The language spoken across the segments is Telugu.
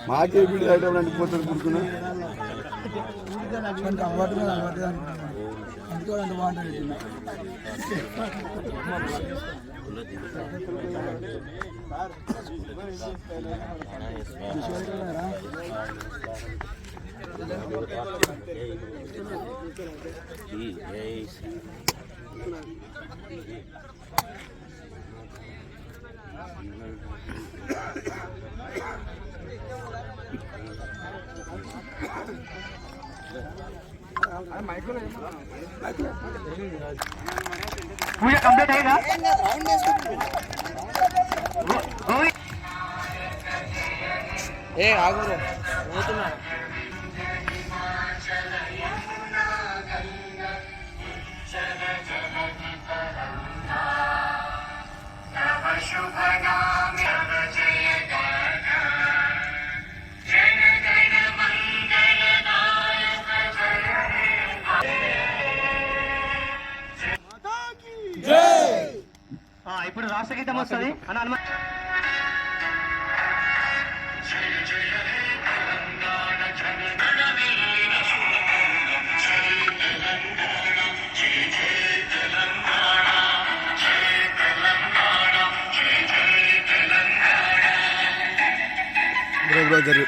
మాకే వీడియో ఐటమ్ అంటే పోతారు కూర్చున్నా అందుకే అంత బాగుంటుంది. पूजा कंप्लीट आएगा ए आगो పోతున్నా शुभ नाम जय गाथा जन गण मंगल नायक जय ఇప్పుడు రాష్ట్ర గీతం వస్తుంది అని అనుమతి. బ్రదర్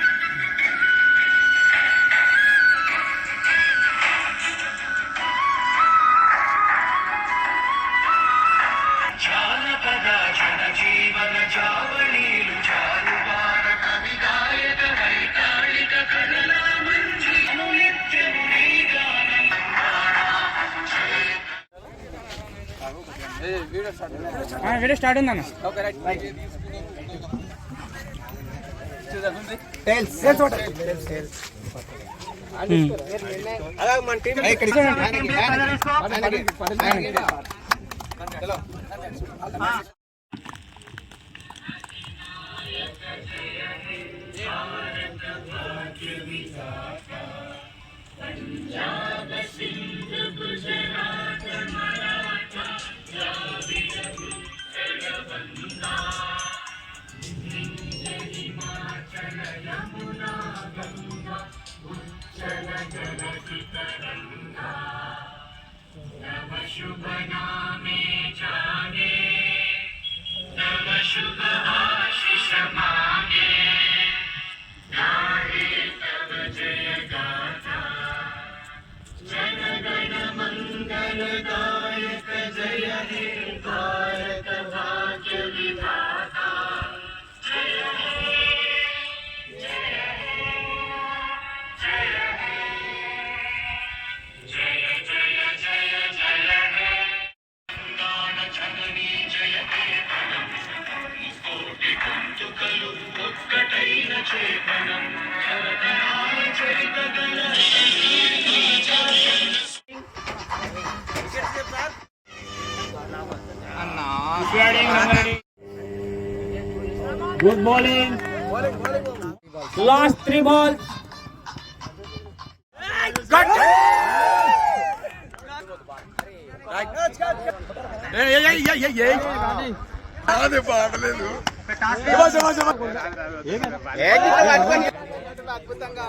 వీడియో స్టార్ట్ ఉందన్న. शुभ नामे जागे नव शुभ आशीष मांगे गाहे तब जय गाथा जन गण मंगल दायक जय हे भारत भाग्य विधाता जय हे जय हे जय हे जय जय जय जय हे गान जननी जयते फलम कोटि कुंतुकलु उत्कटैन चेतनं शरदनाय चरितगण Good bowling. Last 3 balls. Cut. అదే పాడలేదు. అద్భుతంగా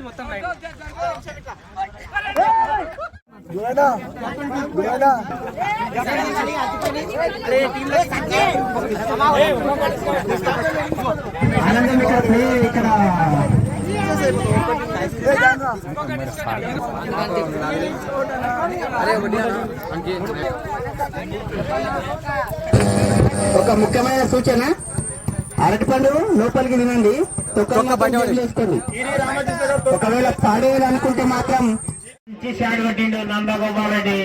మొత్తం ఒక ముఖ్యమైన సూచన, అరటిపండు లోపలికి తినండి. ఒకవేళ పాడేయాలనుకుంటే మాత్రం మంచి షాట్ కొట్టిండు నందగోపాల్ రెడ్డి.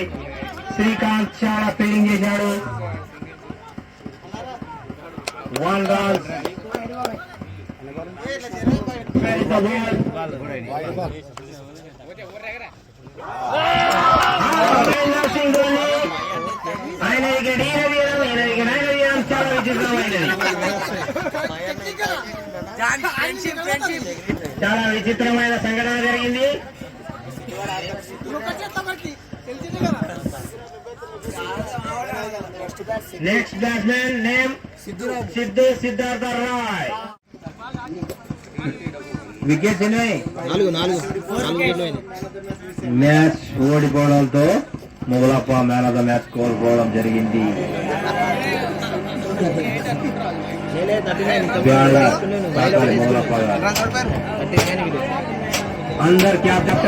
శ్రీకాంత్ చాలా ఫీల్డింగ్ చేశాడు. 1 run. ఆయన వికెట్ ఈయన తీయడం, ఈయన వికెట్ ఆయన తీయడం చాలా విచిత్రమైనది. చాలా విచిత్రమైన సంఘటన జరిగింది. Next batsman name Sidhu Siddhartha Roy. Wickets ఎన్ని? 4 మ్యాచ్ ఓడిపోవడంతో Mogalappa man of the match కోల్పోవడం జరిగింది. మొగలప్ప అందరు captain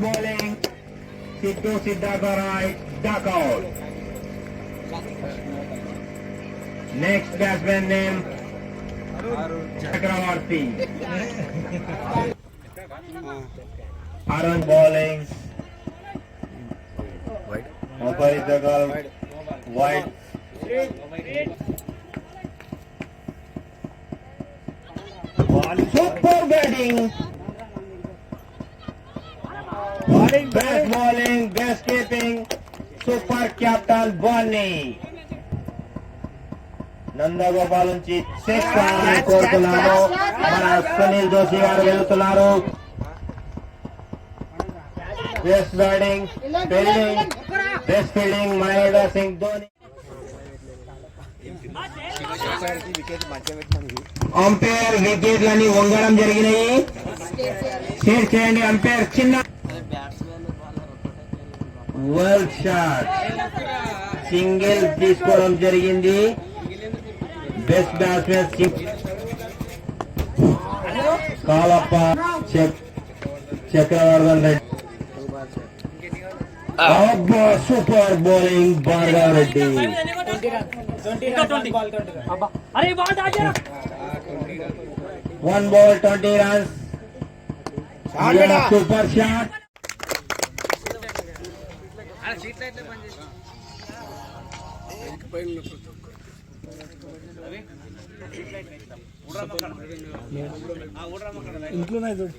bowling. Sidhu Siddhartha Rai duck out. Next batsman name Chakravarti. Arun bowling. Opari Jagal wide. Super batting. Best bowling, best keeping, super captain Bonnie. Nandagopal నుంచి 6 కోరుతున్నాను. మన సునీల్ జోషి గారు వెళ్తున్నారు. Best batting, fielding, best fielding Mahendra Singh Dhoni. Umpire వికెట్లన్నీ వంగడం జరిగినాయి. షేర్ చేయండి అంపైర్. చిన్న వరల్డ్ షాట్ సింగిల్ తీసుకోవడం జరిగింది. Best batsman Kalappa Chakravardhan Reddy. Super bowling Bhargav Reddy. 1 ball 20 runs. Super shot. ఇంట్లోనే చూడు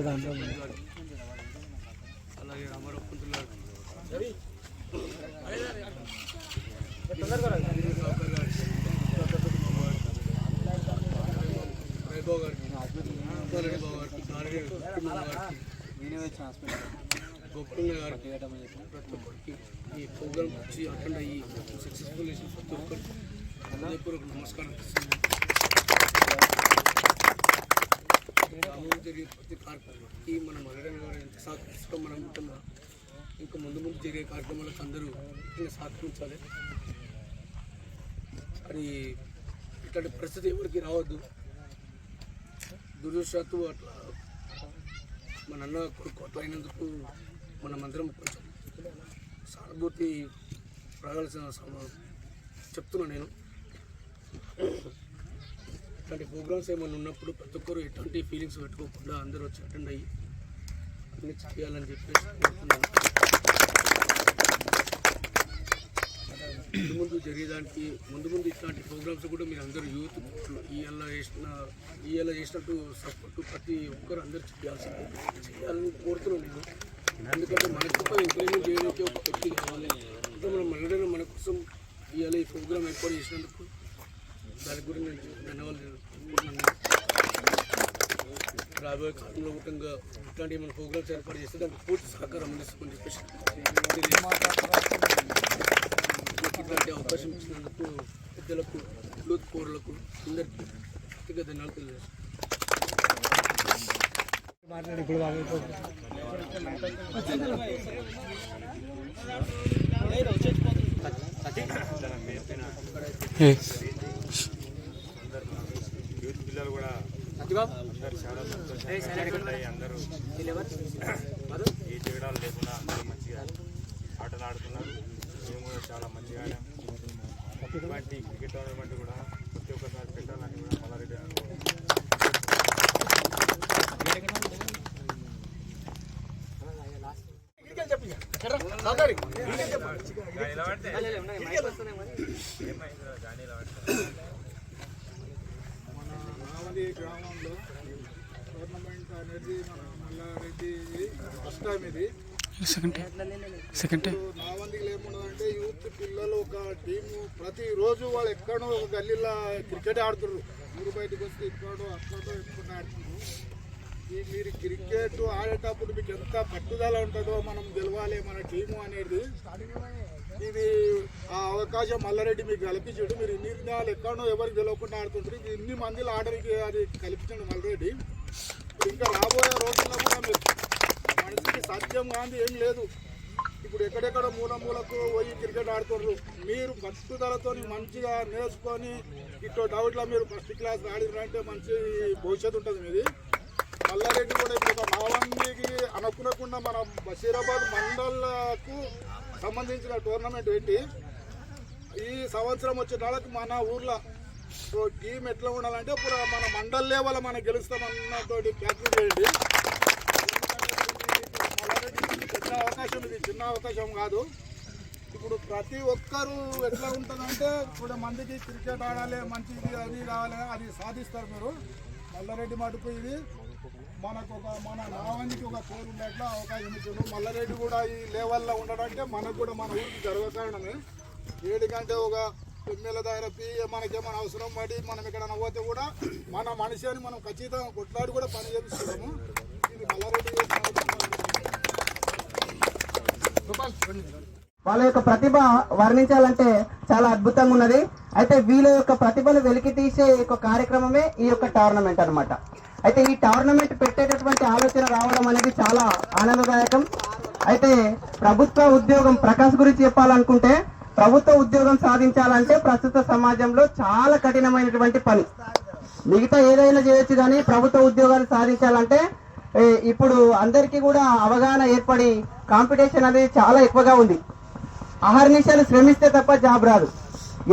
దాంట్లో అలాగే రామారావు పంతులు గారు, గోపన్న గారికి ప్రతి ఒక్కరికి ఈ ప్రోగ్రామ్ వచ్చి అటెండ్ అయ్యి సక్సెస్ఫుల్ చేసిన ప్రతి ఒక్కరికి హృదయపూర్వక నమస్కారం ఇస్తున్నాను. గ్రామంలో జరిగే ప్రతి కార్యక్రమానికి మనం అడగడం గారు ఎంత సహకరిస్తాం మనం ఉంటున్నా ఇంకా ముందు ముందు జరిగే కార్యక్రమాలకు అందరూ ముఖ్యంగా సహకరించాలి. అది ఇట్లాంటి పరిస్థితి ఎవరికి రావద్దు. దురదృష్టవశాత్తు అట్లా మన అన్న కొడుకు అట్లా అయినందుకు మనమందరం కొంచెం సానుభూతి రాగాల్సిన చెప్తున్నా. నేను ఇట్లాంటి ప్రోగ్రామ్స్ ఏమైనా ఉన్నప్పుడు ప్రతి ఒక్కరు ఎటువంటి ఫీలింగ్స్ పెట్టుకోకుండా అందరూ వచ్చి అటెండ్ అయ్యి అన్నీ చేయాలని చెప్పేసి కోరుతున్నాను. ముందు జరిగేదానికి ముందు ఇట్లాంటి ప్రోగ్రామ్స్ కూడా మీరు అందరూ యూత్ ఇవాళ చేసినట్టు సపోర్ట్ ప్రతి ఒక్కరు అందరూ చేయాలని కోరుతున్నాను నేను. ఎందుకంటే మనకు ఎంకరేజ్మెంట్ చేయడానికి ఒక వ్యక్తి కావాలి. ఇంకా మనం మళ్ళీ మన కోసం ఇవాళ ఈ ప్రోగ్రామ్ ఏర్పాటు చేసినందుకు దాని గురించి నేను ధన్యవాదాలు తెలుపుకుంటున్నాను. రాబోయే కాలంలో కూటంగా ఇట్లాంటి మన ప్రోగ్రామ్స్ ఏర్పాటు చేస్తే దానికి పూర్తి సహకారం అందిస్తామని చెప్పేసి ఇట్లాంటి అవకాశం ఇచ్చినందుకు పెద్దలకు యూత్ పౌరులకు అందరికీ వ్యక్తిగత ధన్యవాదాలు తెలియజేస్తాను. యూత్ పిల్లలు కూడా అందరూ చాలా సంతోషంగా అందరూ ఏ జగడాలు లేకుండా ఆడుతున్నారు. మేము కూడా చాలా మంచిగా ఆడాం. ఇటువంటి క్రికెట్ టోర్నమెంట్ కూడా ప్రతి ఒక్కసారి పెట్టాలని కూడా మల్లారెడ్డి నావది గ్రామంలో టోర్నమెంట్ అనేది మన మల్లారెడ్డి ఫస్ట్ టైం ఇది. నావందిలో ఏమున్నదంటే యూత్ పిల్లలు ఒక టీము ప్రతిరోజు వాళ్ళు ఎక్కడో ఒక గల్లీలో క్రికెట్ ఆడుతున్నారు. ఊరు బయటకు వస్తే ఇక్కడో అక్కడో ఎక్కడ ఆడుతున్నారు. మీరు క్రికెట్ ఆడేటప్పుడు మీకు ఎంత పట్టుదల ఉంటుందో మనం గెలవాలి మన టీము అనేది. ఇది ఆ అవకాశం మల్లారెడ్డి మీకు కల్పించాడు. మీరు ఇన్ని దినాలు ఎక్కడో ఎవరికి తెలియకుండా ఆడుతుంటారు. ఇది ఇన్ని మందిలో ఆడడానికి అది కల్పించండి మల్లారెడ్డి. ఇప్పుడు ఇంకా రాబోయే రోజుల్లో కూడా మీరు మనిషికి సాధ్యం కాదు ఏం లేదు. ఇప్పుడు ఎక్కడెక్కడ మూలకు పోయి క్రికెట్ ఆడుతున్నారు. మీరు పట్టుదలతో మంచిగా నేర్చుకొని ఇట్లా డౌట్లో మీరు ఫస్ట్ క్లాస్ ఆడినంటే మంచి భవిష్యత్తు ఉంటుంది మీది. మల్లారెడ్డి కూడా ఇప్పుడు నావందికి అనుకునకుండా మన బషీరాబాద్ మండలకు సంబంధించిన టోర్నమెంట్ పెట్టి ఈ సంవత్సరం వచ్చే నాళ్ళకి మన ఊర్లో టీం ఎట్లా ఉండాలంటే ఇప్పుడు మన మండల్ లెవెల్ మనం గెలుస్తామన్నతోటి ప్రాక్టీస్ చేయండి. మల్లారెడ్డి పెద్ద అవకాశం, ఇది చిన్న అవకాశం కాదు. ఇప్పుడు ప్రతి ఒక్కరు ఎట్లా ఉంటుందంటే ఇప్పుడు మందికి క్రికెట్ ఆడాలి, మంచిది అది కావాలి, అది సాధిస్తారు మీరు. మల్లారెడ్డి మటుకు ఇది మనకు మన నావందికి ఒక కోరు ఉండేట్లా అవకాశం ఇచ్చాడు. మల్లారెడ్డి కూడా ఈ లెవెల్లో ఉండడంటే మనకు కూడా మన ఊరికి గర్వకారణమే. ఏడికంటే ఒక ఎమ్మెల్యే దగ్గర మనకేమైనా అవసరం పడి మనం ఎక్కడైనా పోతే కూడా మన మనిషి అని మనం ఖచ్చితంగా కొట్లాడి కూడా పని చేపిస్తున్నాము. ఇది మల్లారెడ్డి వాళ్ళ యొక్క ప్రతిభ వర్ణించాలంటే చాలా అద్భుతంగా ఉన్నది. అయితే వీళ్ళ యొక్క ప్రతిభను వెలికి తీసే ఒక కార్యక్రమమే ఈ యొక్క టోర్నమెంట్ అన్నమాట. అయితే ఈ టోర్నమెంట్ పెట్టేటటువంటి ఆలోచన రావడం అనేది చాలా ఆనందదాయకం. అయితే ప్రభుత్వ ఉద్యోగం ప్రకాష్ గురించి చెప్పాలనుకుంటే, ప్రభుత్వ ఉద్యోగం సాధించాలంటే ప్రస్తుత సమాజంలో చాలా కఠినమైనటువంటి పని. మిగతా ఏదైనా చేయొచ్చు కానీ ప్రభుత్వ ఉద్యోగాలు సాధించాలంటే ఇప్పుడు అందరికీ కూడా అవగాహన ఏర్పడి కాంపిటీషన్ అనేది చాలా ఎక్కువగా ఉంది. అహర్నిశలు శ్రమిస్తే తప్ప జాబ్ రాదు.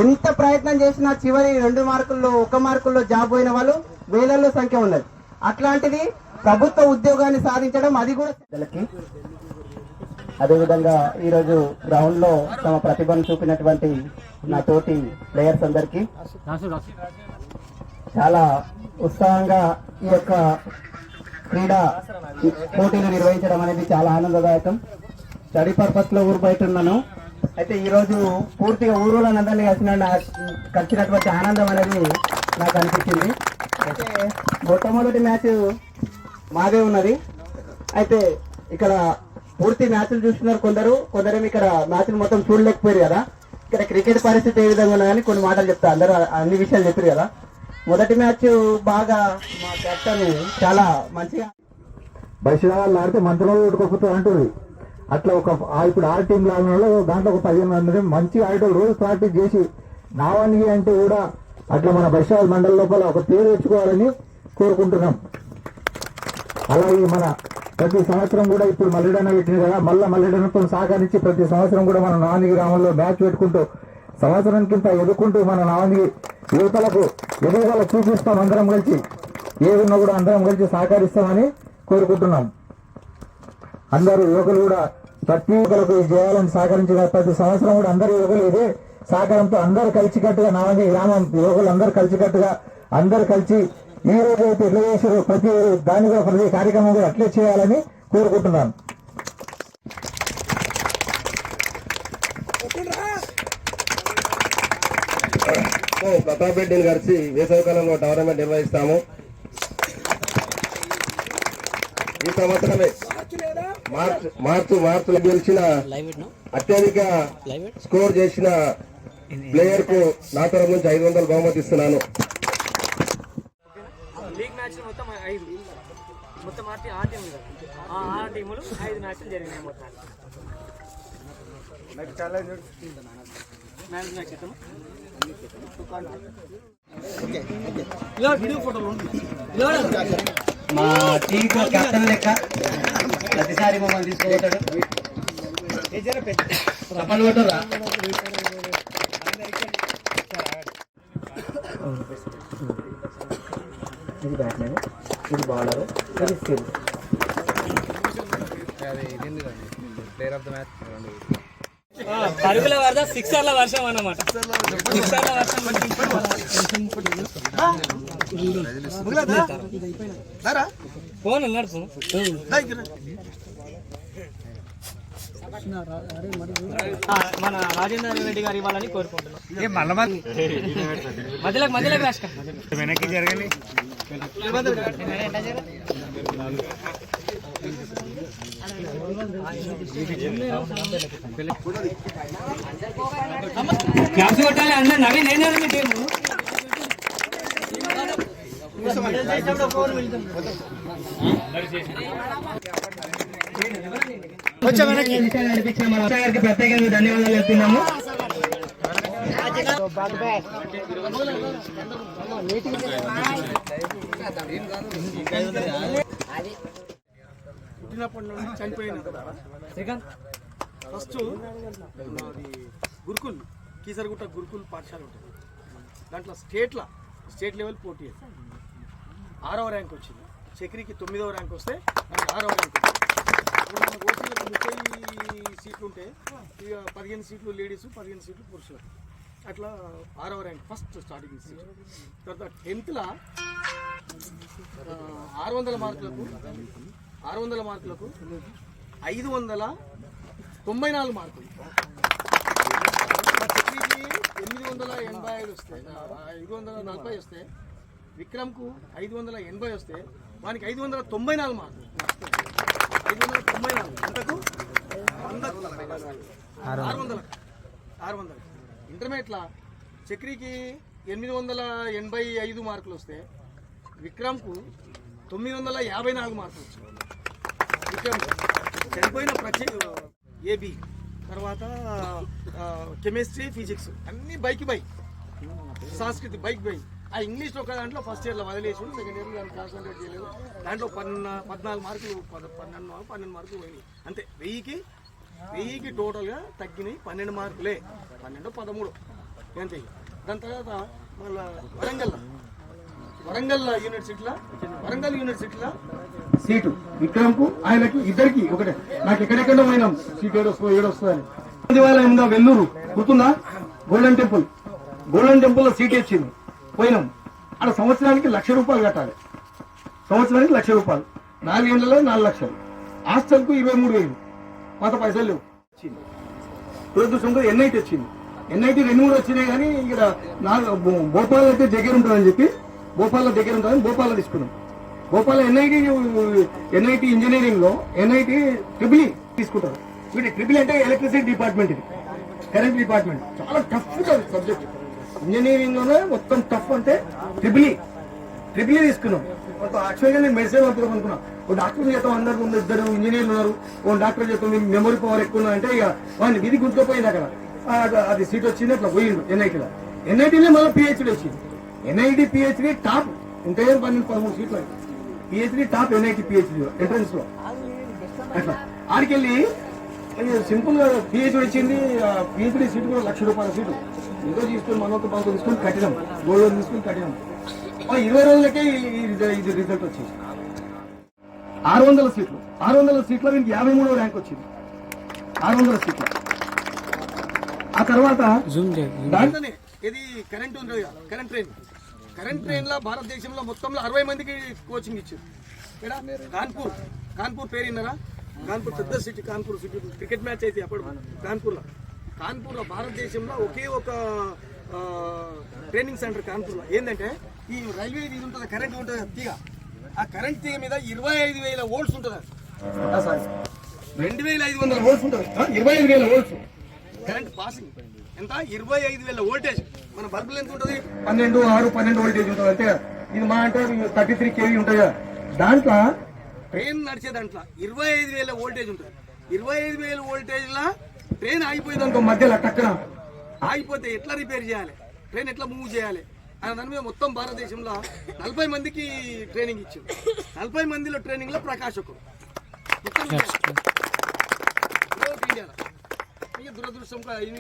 ఎంత ప్రయత్నం చేసినా చివరి 2 మార్కుల్లో 1 మార్కుల్లో జాబ్ పోయిన వాళ్ళు వేలల్లో సంఖ్య ఉన్నది. అట్లాంటిది ప్రభుత్వ ఉద్యోగాన్ని సాధించడం, అది కూడా అదేవిధంగా ఈరోజు గ్రౌండ్ లో తమ ప్రతిభను చూపినటువంటి నా తోటి ప్లేయర్స్ అందరికీ చాలా ఉత్సాహంగా ఈ యొక్క క్రీడా పోటీలు నిర్వహించడం అనేది చాలా ఆనందదాయకం. స్టడీ పర్పస్ లో ఊరు బయట ఉన్నాను. అయితే ఈ రోజు పూర్తిగా ఊరులందరినీ కలిసినటువంటి ఆనందం అనేది నాకు అనిపించింది. అయితే మొట్టమొదటి మ్యాచ్ మాదే ఉన్నది. అయితే ఇక్కడ పూర్తి మ్యాచ్లు చూస్తున్నారు కొందరేమో ఇక్కడ మ్యాచ్లు మొత్తం చూడలేకపోయారు కదా. ఇక్కడ క్రికెట్ పరిస్థితి ఏ విధంగా ఉన్నదని కొన్ని మాటలు చెప్తా. అందరూ అన్ని విషయాలు చెప్పారు కదా. మొదటి మ్యాచ్ బాగా మా కెప్టెన్ చాలా మంచిగా బషీరాబాద్ ఆడితే మంత్రులు కొట్టుకోకపోతే అంటుంది. అట్లా ఇప్పుడు 6 టీంలు ఆడిన దాంట్లో ఒక 15 మంది మంచి ఆడేటోళ్ళు రోజు ప్రాక్టీస్ చేసి నావానికి అంటే కూడా అట్లా మన బషీరాబాద్ మండలి లోపల ఒక పేరు తెచ్చుకోవాలని కోరుకుంటున్నాం. అలాగే మన ప్రతి సంవత్సరం కూడా ఇప్పుడు మల్లెడన్న పెట్టింది కదా, మల్లెడన్నతో సహకరించి ప్రతి సంవత్సరం కూడా మన నావనికి గ్రామంలో మ్యాచ్ పెట్టుకుంటూ సంవత్సరానికింత ఎదుర్కొంటూ మన నావనికి యువతలకు ఎదుగుదల చూపిస్తాం. అందరం కలిసి ఏదున్నా కూడా అందరం కలిసి సహకరిస్తామని కోరుకుంటున్నాం. అందరూ యువకులు కూడా ప్రతి ఒక్కరికి చేయాలని సహకరించిన ప్రతి సంవత్సరం కూడా అందరు యువకులు ఇదే సహకారంతో అందరు కలిసికట్టుగా నావని గ్రామం యువకులు అందరు కలిసికట్టుగా అందరు కలిసి ఈ రోజు అయితే ఎట్లా చేశారు ప్రతి దానిగా ప్రతి కార్యక్రమం కూడా అట్లే చేయాలని కోరుకుంటున్నాను. ప్రతాప్ రెడ్డిని కలిసి వేసవికాలంలో టోర్నమెంట్ నిర్వహిస్తాము. ఈ సంవత్సరమే మార్చిలో గెలిచిన అత్యధిక స్కోర్ చేసిన ప్లేయర్ కు నా తరఫు నుంచి 500 బహుమతి ఇస్తున్నాను. లీగ్ మ్యాచ్ మొత్తం 5 మొత్తం 6 టీములు 6 టీములు 5 మ్యాచ్లు జరిగినాయి. మొత్తం మా టీంకి కెప్టెన్ లెక్క ప్రతిసారి మమ్మల్ని తీసుకుపోతాడు. చప్పట్లు కొట్టరా? ఇది బ్యాట్మెన్, ఇది బౌలర్, ఇది స్పిన్. పరుగుల వరద సిక్సర్ల వర్షం అన్నమాట. సిక్సర్ల వర్షం ఫోన్ నడుపు. మన రాజేందర్ రెడ్డి గారు ఇవ్వాలని కోరుకుంటున్నాం. మధ్యలోకి రాష్ట్ర వెనక్కి జరగని క్లాప్స్ కొట్టాలి అందరు. నవీన్ ఏం మీ టీం నడిపించిన మన గారికి ప్రత్యేకంగా ధన్యవాదాలు చెప్తున్నాము. పుట్టినప్పటి నుండి చనిపోయిన ఫస్ట్ గురుకుల్ కీసరగుట్ట గురుకుల్ పాఠశాల ఉంటుంది. దాంట్లో స్టేట్ లెవెల్ పోటీ 6వ ర్యాంక్ వచ్చింది. చక్రికి 9వ ర్యాంక్ వస్తే మనకి 6వ ర్యాంక్ వచ్చింది. ఇప్పుడు మన ఓసీలకు 30 సీట్లు ఉంటే ఇక 15 సీట్లు లేడీస్, 15 సీట్లు పురుషులు. అట్లా 6వ ర్యాంక్ ఫస్ట్ స్టార్టింగ్ సీట్. తర్వాత 10th 600 మార్కులకు 594 మార్కులు. చక్రికి 885 వస్తాయి, 540 వస్తే, విక్రమ్కు 580 వస్తే, వానికి 594 మార్కులు. 594 అంతకు 600. ఇంటర్మీడియట్లో చక్రికి 885 మార్కులు వస్తే, విక్రమ్కు 954 మార్కులు వచ్చాయి. విక్రమ్ చనిపోయిన ఏబీ తర్వాత కెమిస్ట్రీ, ఫిజిక్స్ అన్నీ బైక్ సంస్కృతి బైక్. ఆ ఇంగ్లీష్లో ఒక దాంట్లో ఫస్ట్ ఇయర్లో వదిలేసి సెకండ్ ఇయర్లో దాన్ని కాన్సన్ట్రేట్ చేయలేదు. దాంట్లో 14 మార్కులు 12 మార్కులు పోయినాయి అంతే. 1000కి టోటల్గా తగ్గినాయి 12 మార్కులే. 12, 13 అంతే. దాని తర్వాత మళ్ళీ వరంగల్ యూనివర్సిటీలో సీటు విక్రమ్కు ఆయనకి ఇద్దరికి ఒకటే. నాకు ఎక్కడెక్కడ పోయినాం సీట్ ఏడొస్తుందని. దేవాలయం ఉందా వెల్లూరు, గుర్తుందా? గోల్డెన్ టెంపుల్లో సీట్ ఇచ్చింది. పోయినాం. అక్కడ సంవత్సరానికి ₹1,00,000 కట్టాలి. సంవత్సరానికి ₹1,00,000. 4 ఏళ్లలో 4 లక్షలు. హాస్టల్కు 23,000. పాత పైసలు లేవు. దురదృష్టంగా ఎన్ఐటి వచ్చింది. ఎన్ఐటి 2-3 వచ్చినాయి కానీ ఇక్కడ భోపాల్ అయితే దగ్గర ఉంటుందని చెప్పి భోపాల్లో తీసుకున్నాం. భోపాల్ ఎన్ఐటి ఇంజనీరింగ్ లో ఎన్ఐటి ట్రిపుల్ తీసుకుంటారు. వీటి ట్రిపుల్ అంటే ఎలక్ట్రిసిటీ డిపార్ట్మెంట్, ఇది కరెంట్ డిపార్ట్మెంట్. చాలా టఫ్ సబ్జెక్ట్. ఇంజనీరింగ్ లోనే మొత్తం టఫ్ అంటే ట్రిపుల్ తీసుకున్నాం. యాక్చువల్గా నేను మెడిసిన్ వద్దాం అనుకున్నా. ఓ డాక్టర్ చేద్దాం, అందరు 2 ఇంజనీర్లు ఉన్నారు. ఓ డాక్టర్ చేద్దాం, మెమరీ పవర్ ఎక్కువ అంటే ఇక వాడిని విధి గుర్తుపోయింది. అక్కడ అది సీట్ వచ్చింది. అట్లా పోయిండు ఎన్ఐటీలో. ఎన్ఐటీలో మళ్ళీ పిహెచ్డీ వచ్చింది. ఎన్ఐటి పిహెచ్డీ టాప్ ఉంటాయి. 12-13 సీట్లు PhD top. NIT PhD entrance లో అట్లా ఆడికెళ్ళి సింపుల్ గా పిహెచ్డీ వచ్చింది. పిహెచ్డీ సీట్ కూడా ₹1,00,000 సీటు. ఏదో తీసుకుని మనతో బాగా తీసుకుని కట్టినాం. గోల్డ్ లోన్ తీసుకుని కట్టినాం. 20 రోజులకే ఇది రిజల్ట్ వచ్చింది. 600 సీట్లు. 600 సీట్లో దీనికి 53వ ర్యాంక్ వచ్చింది. 600 సీట్లు. ఆ తర్వాత దాంట్లోనే ఇది కరెంట్ ఉంటుంది కదా, కరెంట్ ట్రైన్ లో భారతదేశంలో మొత్తంలో 60 మందికి కోచింగ్ ఇచ్చారు. ఇక్కడ కాన్పూర్ పేరు విన్నారా? కాన్పూర్ పెద్ద city. Kanpur city cricket match అయితే అప్పుడు కాన్పూర్లో భారతదేశంలో ఒకే ఒక ట్రైనింగ్ సెంటర్ కాన్పూర్లో. ఏంటంటే ఈ రైల్వే ఇది ఉంటుంది, కరెంట్ ఉంటుంది తీగ. ఆ కరెంట్ తీగ మీద 25,000 వోల్ట్స్ ఉంటుంది. 2,500 వోల్ట్స్ ఉంటుంది. 25,000 వోల్ట్స్ కరెంట్ పాసింగ్. ఎంత? 25,000 వోల్టేజ్. మన బల్బులు ఎంత ఉంటుంది? 12, 6, 12 వోల్టేజ్ ఉంటుంది. అంటే ఇది మా అంటే 33 kV ఉంటుంది కదా. దాంట్లో ట్రైన్ నడిచే దాంట్లో 25,000 వోల్టేజ్ ఉంటుంది. 25,000 వోల్టేజ్ లా ట్రైన్ ఆగిపోయింది అనుకో, మధ్యలో టక్కన ఆగిపోతే ఎట్లా రిపేర్ చేయాలి, ట్రైన్ ఎట్లా మూవ్ చేయాలి అనే దాని మీద మొత్తం భారతదేశంలో 40 మందికి ట్రైనింగ్ ఇచ్చారు. 40 మందిలో ట్రైనింగ్ లో ప్రకాష్ ఒకరు. ఇండియాలో దురదృష్టం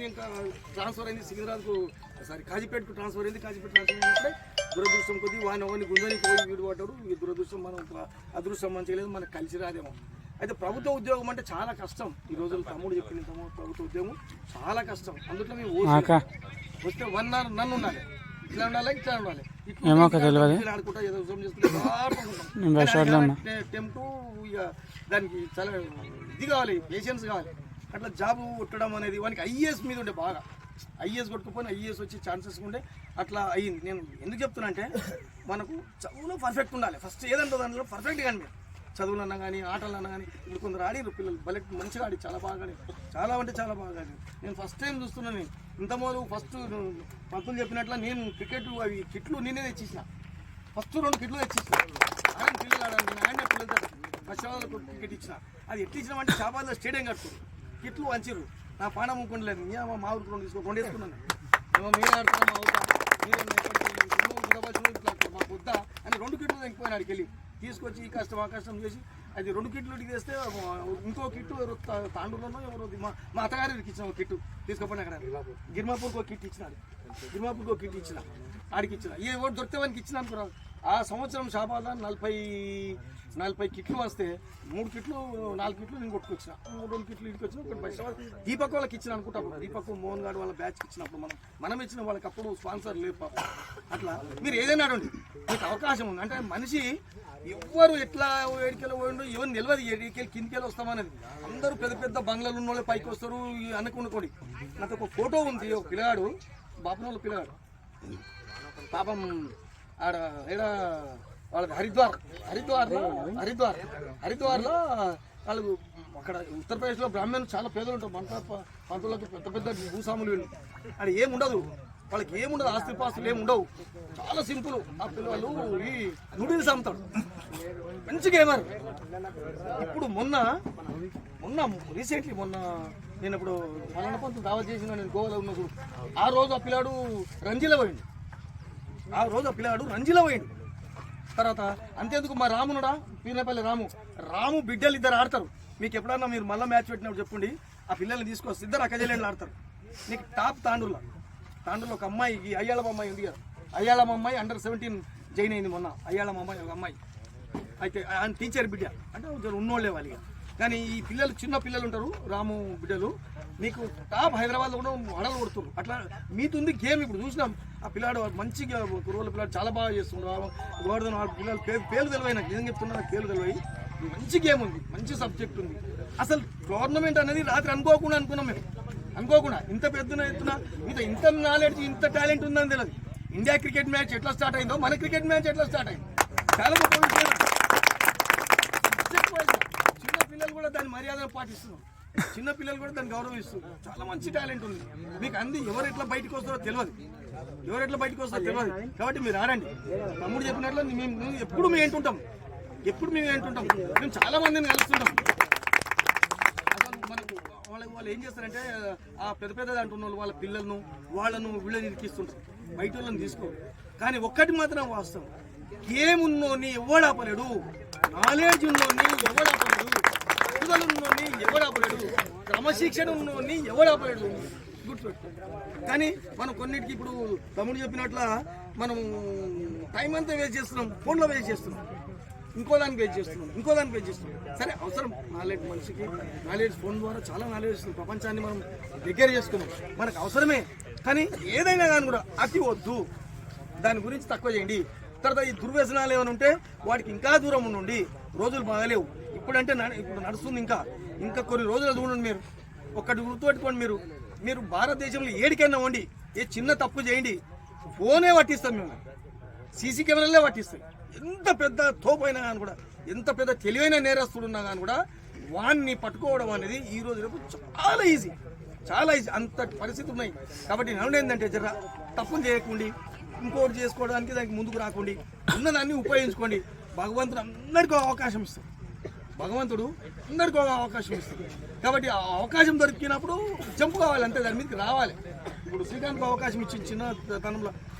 ఇంకా ట్రాన్స్ఫర్ అయింది సికింద్రాబాద్కు, సారీ కాజీపేటకు ట్రాన్స్ఫర్ అయింది. కాజీపేట ట్రాన్స్ఫర్ అయినప్పుడే దురదృష్టం కొద్ది వాడిని గుంజనికి పోయి వీడు పడ్డాడు. ఈ దురదృష్టం మనం అదృష్టం మంచిగా లేదు, మనకు కలిసి రాదేమో. అయితే ప్రభుత్వ ఉద్యోగం అంటే చాలా కష్టం. ఈ రోజుల్లో తమ్ముడు చెప్పిన ప్రభుత్వ ఉద్యోగం చాలా కష్టం. అందులో మేము వస్తే 1 hour నన్ను ఉండాలి, ఇట్లా ఉండాలి, ఇట్లా ఉండాలి, ఆడుకుంటా ఏదో ఉద్యోగం చేసుకుంటే టెంప్ట్. ఇక దానికి చాలా ఇది కావాలి, పేషెన్స్ కావాలి. అట్లా జాబ్ కొట్టడం అనేది వానికి ఐఏఎస్ మీద ఉండే బాగా. ఐఏఎస్ కొట్టుకుపోయిన ఐఏఎస్ వచ్చే ఛాన్సెస్ ఉండే, అట్లా అయ్యింది. నేను ఎందుకు చెప్తున్నా అంటే మనకు చదువులో పర్ఫెక్ట్ ఉండాలి ఫస్ట్. ఏదంటే దాంట్లో పర్ఫెక్ట్ కానీ మీరు చదువులు అన్నా కానీ ఆటలు అన్నా కానీ ఇప్పుడు కొందరు ఆడిరు పిల్లలు భలే మంచిగా ఆడి చాలా బాగా ఆడి, చాలా అంటే చాలా బాగా ఆడి. నేను ఫస్ట్ టైం చూస్తున్నాను. నేను ఇంతమూలు ఫస్ట్ పంతులు చెప్పినట్ల నేను క్రికెట్ అవి కిట్లు నేనే తెచ్చిసిన. ఫస్ట్ 2 కిట్లు తెచ్చిసిన. ఆయన పిల్లలు ఆడాలి, నేను ఆయన పిల్లలతో పశ్చిమాలకు క్రికెట్ ఇచ్చిన. అది ఎట్లు ఇచ్చినామంటే షాబాద్లో స్టేడియం కట్టుకోరు, కిట్లు వంచిరు. నా పాన ముక్కుండలేదు, మా ఊరికి 2 తీసుకొని 2 వేసుకున్నాను. ఏమో మేము ఆడుతున్నాం, మా అవుతా మీరు మాకు వద్దా అని 2 కిట్లు తగ్గిపోయిన ఆడికి వెళ్ళి తీసుకొచ్చి ఈ కష్టం ఆ కష్టం చేసి అది 2 కిట్లు తెస్తే ఇంకో కిట్టు తాండూరులోనో ఎవరో మా అత్తగారికి ఇచ్చిన కిట్టు తీసుకుపోయినా అక్కడ గిర్మాపూర్కి 1 కిట్ ఇచ్చినాడు. గిర్మాపూర్కి 1 కిట్ ఇచ్చిన, ఆడికి ఇచ్చిన. ఏ ఓటు దొరికితే వానికి ఇచ్చిన అనుకున్నా. ఆ సంవత్సరం షాబాద్లో 40 కిట్లు వస్తే 3 కిట్లు 4 కిట్లు నేను కొట్టుకొచ్చిన. 2 కిట్లు ఇంటికి వచ్చిన. ఒకటి బయట దీపక్ వాళ్ళకి ఇచ్చిన అనుకుంటాము. దీపక్ మోహన్ గారు వాళ్ళ బ్యాచ్కి ఇచ్చినప్పుడు మనం ఇచ్చిన వాళ్ళకి అప్పుడు స్పాన్సర్ లేదు పాపం. అట్లా మీరు ఏదైనా ఆడండి, మీకు అవకాశం ఉంది. అంటే మనిషి ఎవ్వరు ఎట్లా ఏడికెళ్ళి పోయిండో ఎవరు నిలవదు, ఏడికెళ్ళి కిందికెళ్ళి వస్తామనేది. అందరూ పెద్ద పెద్ద బంగ్లాలు ఉన్న వాళ్ళే పైకి వస్తారు అనుకునుకోండి. నాకు ఒక ఫోటో ఉంది, ఒక పిల్లగాడు బాపనోళ్ళ పిల్లగాడు పాపం ఆడ ఏడ వాళ్ళది హరిద్వార్లో వాళ్ళు అక్కడ ఉత్తరప్రదేశ్లో బ్రాహ్మణులు చాలా పేదలు ఉంటారు. పంతులకు పెద్ద పెద్ద భూస్వాములు వీళ్ళు. అక్కడ ఏముండదు, వాళ్ళకి ఏముండదు, ఆస్తిపాస్తులు ఏముండవు, చాలా సింపుల్. ఆ పిల్లలు ఈ నూడిల్స్ అమ్ముతాడు, మంచి గేమర్. ఇప్పుడు మొన్న రీసెంట్లీ నేను ఇప్పుడు పలానా పంతులు దావత్ చేసిన, నేను గోవాలో ఉన్నప్పుడు ఆ రోజు ఆ పిల్లాడు రంజీలో పోయిండు. తర్వాత అంతేందుకు మా రామునుడా పీనపల్లి రాము బిడ్డలు 2 ఆడతారు. మీకు ఎప్పుడన్నా మీరు మళ్ళీ మ్యాచ్ పెట్టినప్పుడు చెప్పండి, ఆ పిల్లల్ని తీసుకొస్తే 2 అక్కజల్లేళ్ళు ఆడతారు. నీకు టాప్ తాండూరులో ఒక అమ్మాయి అయ్యాళమ్మ అమ్మాయి ఉంది కదా, అయ్యాళమ్మ అమ్మాయి under-17 జాయిన్ అయింది మొన్న. అయ్యాళమ్మ అమ్మాయి ఒక అమ్మాయి అయితే ఆయన టీచర్ బిడ్డ అంటే ఉన్నోళ్ళే వాళ్ళు. కానీ ఈ పిల్లలు చిన్న పిల్లలు ఉంటారు రాము బిడ్డలు, మీకు టాప్ హైదరాబాద్లో కూడా అడలు కొడుతున్నారు. అట్లా మీతుంది గేమ్. ఇప్పుడు చూసినాం ఆ పిల్లాడు మంచిగా కుర్రోళ్ళ పిల్లాడు చాలా బాగా చేస్తుండ్రు. గోవర్ధన్ వాళ్ళ పిల్లలు పేర్లు తెలివై, నాకు ఏం చెప్తున్నా పేర్లు తెలివై. మంచి గేమ్ ఉంది, మంచి సబ్జెక్ట్ ఉంది. అసలు టోర్నమెంట్ అనేది రాత్రి అనుకోకుండా అనుకున్నాం మేము. ఇంత పెద్ద ఎత్తున ఇంత నాలెడ్జ్ ఇంత టాలెంట్ ఉందని తెలియదు. ఇండియా క్రికెట్ మ్యాచ్ ఎట్లా స్టార్ట్ అయిందో మన క్రికెట్ మ్యాచ్ ఎట్లా స్టార్ట్ అయింది చాలా గొప్ప విషయం. చిన్న పిల్లలు కూడా దాని మర్యాదను పాటిస్తున్నారు, చిన్న పిల్లలు కూడా దాన్ని గౌరవిస్తున్నారు. చాలా మంచి టాలెంట్ ఉంది మీకు. అంది ఎవరు ఎట్లా బయటకు వస్తారో తెలియదు, కాబట్టి మీరు ఆడండి. తమ్ముడు చెప్పినట్లు మేము ఎప్పుడు మేము ఏంటుంటాం, మేము చాలా మందిని కలుస్తుంటాం. అసలు మనకు వాళ్ళు ఏం చేస్తారంటే ఆ పెద్ద అంటున్న వాళ్ళ పిల్లలను వీళ్ళని ఇరికిస్తుంటారు, బయట వాళ్ళని తీసుకోరు. కానీ ఒక్కటి మాత్రం వాస్తవం, గేమ్ ఉన్నోని ఎవడాపలేడు, నాలెడ్జ్ ఉన్నోని ఎవడాపలేడు, పట్టుదల ఉన్నోని ఎవడాపలేడు, క్రమశిక్షణ ఉన్నోని ఎవడాపలేడు, గుర్తుపెట్టు. కానీ మనం కొన్నిటికి ఇప్పుడు తమ్ముడు చెప్పినట్ల మనం టైం అంతా వేస్ట్ చేస్తున్నాం, ఫోన్లో వేస్ట్ చేస్తున్నాం, ఇంకో దానికి వేస్ట్ చేస్తున్నాం. సరే అవసరం నాలెడ్జ్, మనిషికి నాలెడ్జ్ ఫోన్ ద్వారా చాలా నాలెడ్జ్ ఇస్తుంది. ప్రపంచాన్ని మనం దగ్గర చేసుకున్నాం, మనకు అవసరమే. కానీ ఏదైనా కానీ కూడా అతి వద్దు, దాని గురించి తక్కువ చేయండి. తర్వాత ఈ దుర్వ్యసనాలు ఏమైనా ఉంటే వాటికి ఇంకా దూరం ఉండండి. రోజులు బాగాలేవు ఇప్పుడు నడుస్తుంది, ఇంకా కొన్ని రోజులు చూడండి. మీరు ఒక్కటి గుర్తుపెట్టుకోండి, మీరు భారతదేశంలో ఏడికైనా ఉండి ఏ చిన్న తప్పు చేయండి, ఫోనే పట్టిస్తాం మేము, సీసీ కెమెరాలే పట్టిస్తాయి. ఎంత పెద్ద తోపైనా కానీ కూడా, ఎంత పెద్ద తెలివైన నేరస్తుడున్నా కానీ కూడా వాడిని పట్టుకోవడం అనేది ఈ రోజు రేపు చాలా ఈజీ. అంత పరిస్థితులు ఉన్నాయి. కాబట్టి నేను ఏంటంటే జర తప్పులు చేయకండి, ఇంకోటి చేసుకోవడానికి దానికి ముందుకు రాకండి, ఉన్నదాన్ని ఉపయోగించుకోండి. భగవంతుడు అందరికీ అవకాశం ఇస్తాడు, కాబట్టి ఆ అవకాశం దొరికినప్పుడు జంపు కావాలి, అంతే, దాని మీదకి రావాలి. ఇప్పుడు శ్రీకాంత్కి అవకాశం ఇచ్చి చిన్న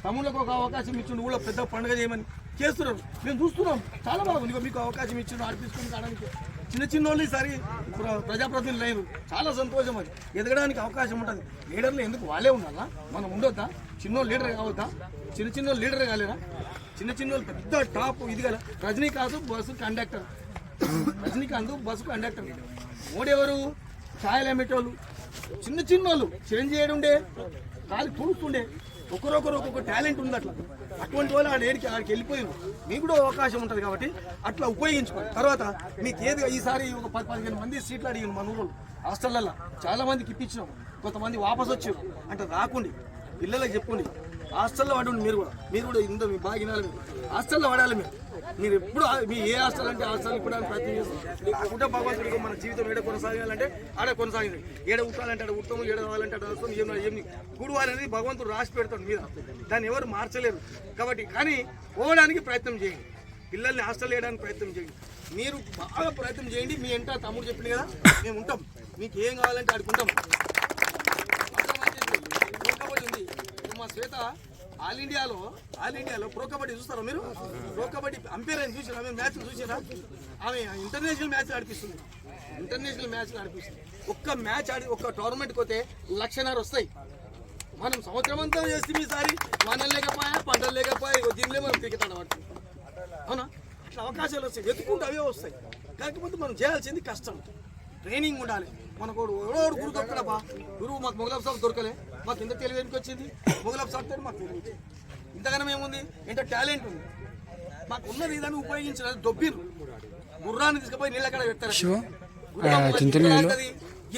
తమ్ముళ్ళకు ఒక అవకాశం ఇచ్చిండు, ఊళ్ళో పెద్ద పండుగ చేయమని చేస్తున్నారు, మేము చూస్తున్నాం, చాలా బాగుంది. మీకు అవకాశం ఇచ్చిండు ఆడిపించుకుని ఆడడానికి చిన్న వాళ్ళు ఈసారి ప్రజాప్రతినిధులు లేరు, చాలా సంతోషం. అది ఎదగడానికి అవకాశం ఉంటుంది. లీడర్లు ఎందుకు వాళ్ళే ఉండాలా, మనం ఉండొద్దా? చిన్నోళ్ళు లీడర్ కావద్దా? చిన్న లీడర్ కాలేరా? చిన్న పెద్ద టాప్ ఇది కదా. రజనీకాంత్ బస్సు కండక్టర్, మోడీ ఎవరు? ఛాయలు అమ్మేటోళ్ళు. చిన్న వాళ్ళు చేంజ్ చేయడుండే, కాలు చూస్తుండే. ఒకరొకరు ఒక్కొక్క టాలెంట్ ఉంది. అటువంటి వాళ్ళు ఆడికి వెళ్ళిపోయింది. మీకు కూడా అవకాశం ఉంటుంది కాబట్టి అట్లా ఉపయోగించుకోండి. తర్వాత మీకు ఏది ఈసారి ఒక 10-15 మంది సీట్లు అడిగింది మన ఊళ్ళో హాస్టళ్ళల్లో. చాలా మందికి ఇప్పించినాం, కొంతమంది వాపసు వచ్చారు. అంటే రాకుండి, పిల్లలకు చెప్పుకోండి, హాస్టల్లో పడండి. మీరు కూడా ఇంత మీ బాగా వినాలి. హాస్టల్లో పడాలి. మీరు ఎప్పుడు మీ ఏ హాస్టల్ అంటే హాస్టల్ కూడా ప్రయత్నం చేస్తాం. కాకుండా భగవంతుడికి మన జీవితం ఏడ కొనసాగాలంటే ఆడ కొనసాగింది. ఏడ ఉట్టాలంటే ఆడ ఉత్తమం, ఏడ కావాలంటే ఆడ వస్తాం. ఏమి కూడవాలనేది భగవంతుడు రాసి పెడతాడు మీద, దాన్ని ఎవరు మార్చలేరు. కాబట్టి కానీ పోవడానికి ప్రయత్నం చేయండి, పిల్లల్ని హాస్టల్ వేయడానికి ప్రయత్నం చేయండి. మీరు బాగా ప్రయత్నం చేయండి. మీ ఎంట తమ్ముడు చెప్పింది కదా, మేము ఉంటాం. మీకు ఏం కావాలంటే ఆడుకుంటాం. ఉంది మా శ్వేత ఆల్ ఇండియాలో ప్రో కబడ్డీ చూస్తారా మీరు? ప్రో కబడ్డీ అంపైర్ అని చూసారా? మీరు మ్యాచ్ చూసారా? ఆమె ఇంటర్నేషనల్ మ్యాచ్ ఆడిపిస్తుంది. ఒక్క మ్యాచ్ ఆడి ఒక్క టోర్నమెంట్కి పోతే 1.5 లక్షలు వస్తాయి. మనం సంవత్సరం అంతా చేస్తే ఈసారి మనలు లేకపోయా, పంటలు లేకపోయా, దీనిలో మనం క్రికెట్ ఆడబడుతుంది. అవునా? అట్లా అవకాశాలు వస్తాయి, వెతుకుంటే అవే వస్తాయి. కాకపోతే మనం చేయాల్సింది కష్టం, ట్రైనింగ్ ఉండాలి. మనకు ఎవడో గురువు దొరకడబ్బా. గురువు మాకు మొగలాబ్ సాబ్ దొరకలే, మాకు ఇంత తెలివి ఎందుకు వచ్చింది? మొగలాబ్ సాబ్ తోటి మాకు తెలివి ఇంతగానం ఏముంది, ఎంత టాలెంట్ ఉంది. మాకు ఉన్నది దాన్ని ఉపయోగించాలి. దొబ్బిరు గుర్రాన్ని తీసుకుపోయి నీళ్ళ కాడ పెడతారు.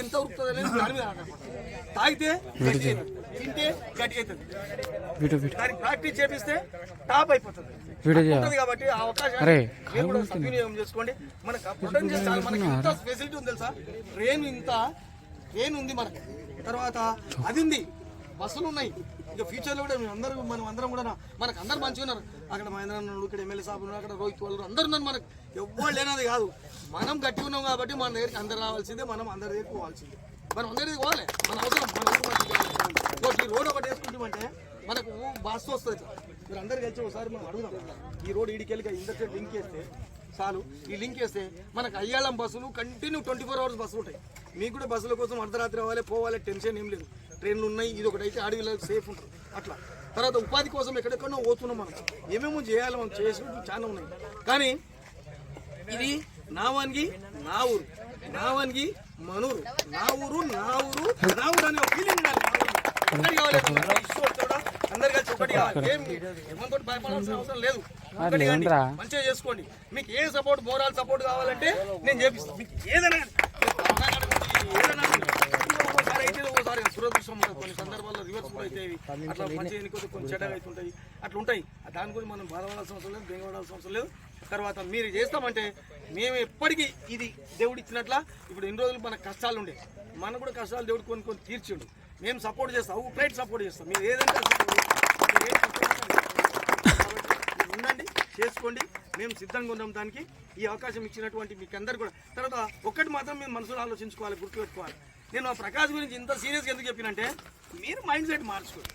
ఎంత ఉరుకుతుంది అనేది దాని మీద తాగితే తింటే గట్టి అవుతుంది. దానికి ప్రాక్టీస్ చేపిస్తే టాప్ అయిపోతుంది కాబట్టి ఆ అవకాశాన్ని సద్వినియోగం చేసుకోండి. మనకు మనకి ఇంత ఫెసిలిటీ ఉంది తెలుసా? ట్రైన్ ఉంది మనకి. తర్వాత అది ఉంది, బస్సులు ఉన్నాయి. ఇక ఫ్యూచర్లో కూడా మనం అందరం కూడా మనకు అందరు మంచిగా ఉన్నారు. అక్కడ మహేంద్ర ఉన్నాడు, ఇక్కడ ఎమ్మెల్యే సాబ్ ఉన్నారు, అక్కడ రోహిత్ వాళ్ళు అందరు ఉన్నారు. మనకు ఎవ్వరు లేనది కాదు. మనం గట్టి ఉన్నాం కాబట్టి మన దగ్గరికి అందరు రావాల్సిందే, మనం అందరి దగ్గరికి పోవాల్సిందే. మనం అందరి దగ్గరికి పోవాలి, మన అవసరం. ఈ రోడ్ ఒకటి వేసుకుంటామంటే మనకు బస్సు వస్తుంది. మీరు అందరు కలిసి ఒకసారి మనం అడుగుదాం. ఈ రోడ్ ఈడికెళ్ళి ఇంటర్ లింక్ చేస్తే చాలు. ఈ లింక్ వేస్తే మనకు అయ్యాళం బస్సులు కంటిన్యూ 24 hours బస్సులు ఉంటాయి. మీకు కూడా బస్సుల కోసం అర్ధరాత్రి రావాలి, పోవాలి, టెన్షన్ ఏం లేదు. ట్రైన్లు ఉన్నాయి, ఇది ఒకటి అయితే అడవిలో సేఫ్ ఉంటుంది. అట్లా తర్వాత ఉపాధి కోసం ఎక్కడెక్కడో పోతున్నాం. మనం ఏమేమో చేయాలి, మనం చేసినట్టు చాలా ఉన్నాయి. కానీ ఇది నా వానికి నా ఊరు, నా వానికి మనూరు, నా ఊరు అనే ఫీలింగ్ ఉండాలి. అందరు కావాలి, అందరు కలిసి ఒకటి కావాలి. ఏమంతో భయపడాల్సిన అవసరం లేదు. మంచిగా చేసుకోండి. మీకు ఏ సపోర్ట్, మోరల్ సపోర్ట్ కావాలంటే నేను చేపిస్తాను. మీకు ఏదైనా ఒకసారి అయితే ఒకసారి దురదృష్టం ఉంటుంది. కొన్ని సందర్భాల్లో రివర్స్ కూడా అయితే అట్లా మంచి కొన్ని చెడ్డగా అవుతుంటాయి. అట్లా ఉంటాయి. దాని గురించి మనం బాధపడాల్సిన అవసరం లేదు, బెంగపడాల్సిన అవసరం లేదు. తర్వాత మీరు చేస్తామంటే మేము ఎప్పటికీ ఇది దేవుడు ఇచ్చినట్ల. ఇప్పుడు ఇన్ని రోజులు మనకు కష్టాలు ఉండే, మనకు కూడా కష్టాలు దేవుడు కొన్ని తీర్చిండు. మేము సపోర్ట్ చేస్తాం, అవుట్రైట్ సపోర్ట్ చేస్తాం. మీరు ఏదంటే ఉండండి, చేసుకోండి. మేము సిద్ధంగా ఉన్నాం దానికి. ఈ అవకాశం ఇచ్చినటువంటి మీకు అందరు కూడా. తర్వాత ఒక్కటి మాత్రం మేము మనసులో ఆలోచించుకోవాలి, గుర్తుపెట్టుకోవాలి. నేను ఆ ప్రకాష్ గురించి ఇంత సీరియస్గా ఎందుకు చెప్పినంటే, మీరు మైండ్ సెట్ మార్చుకోండి.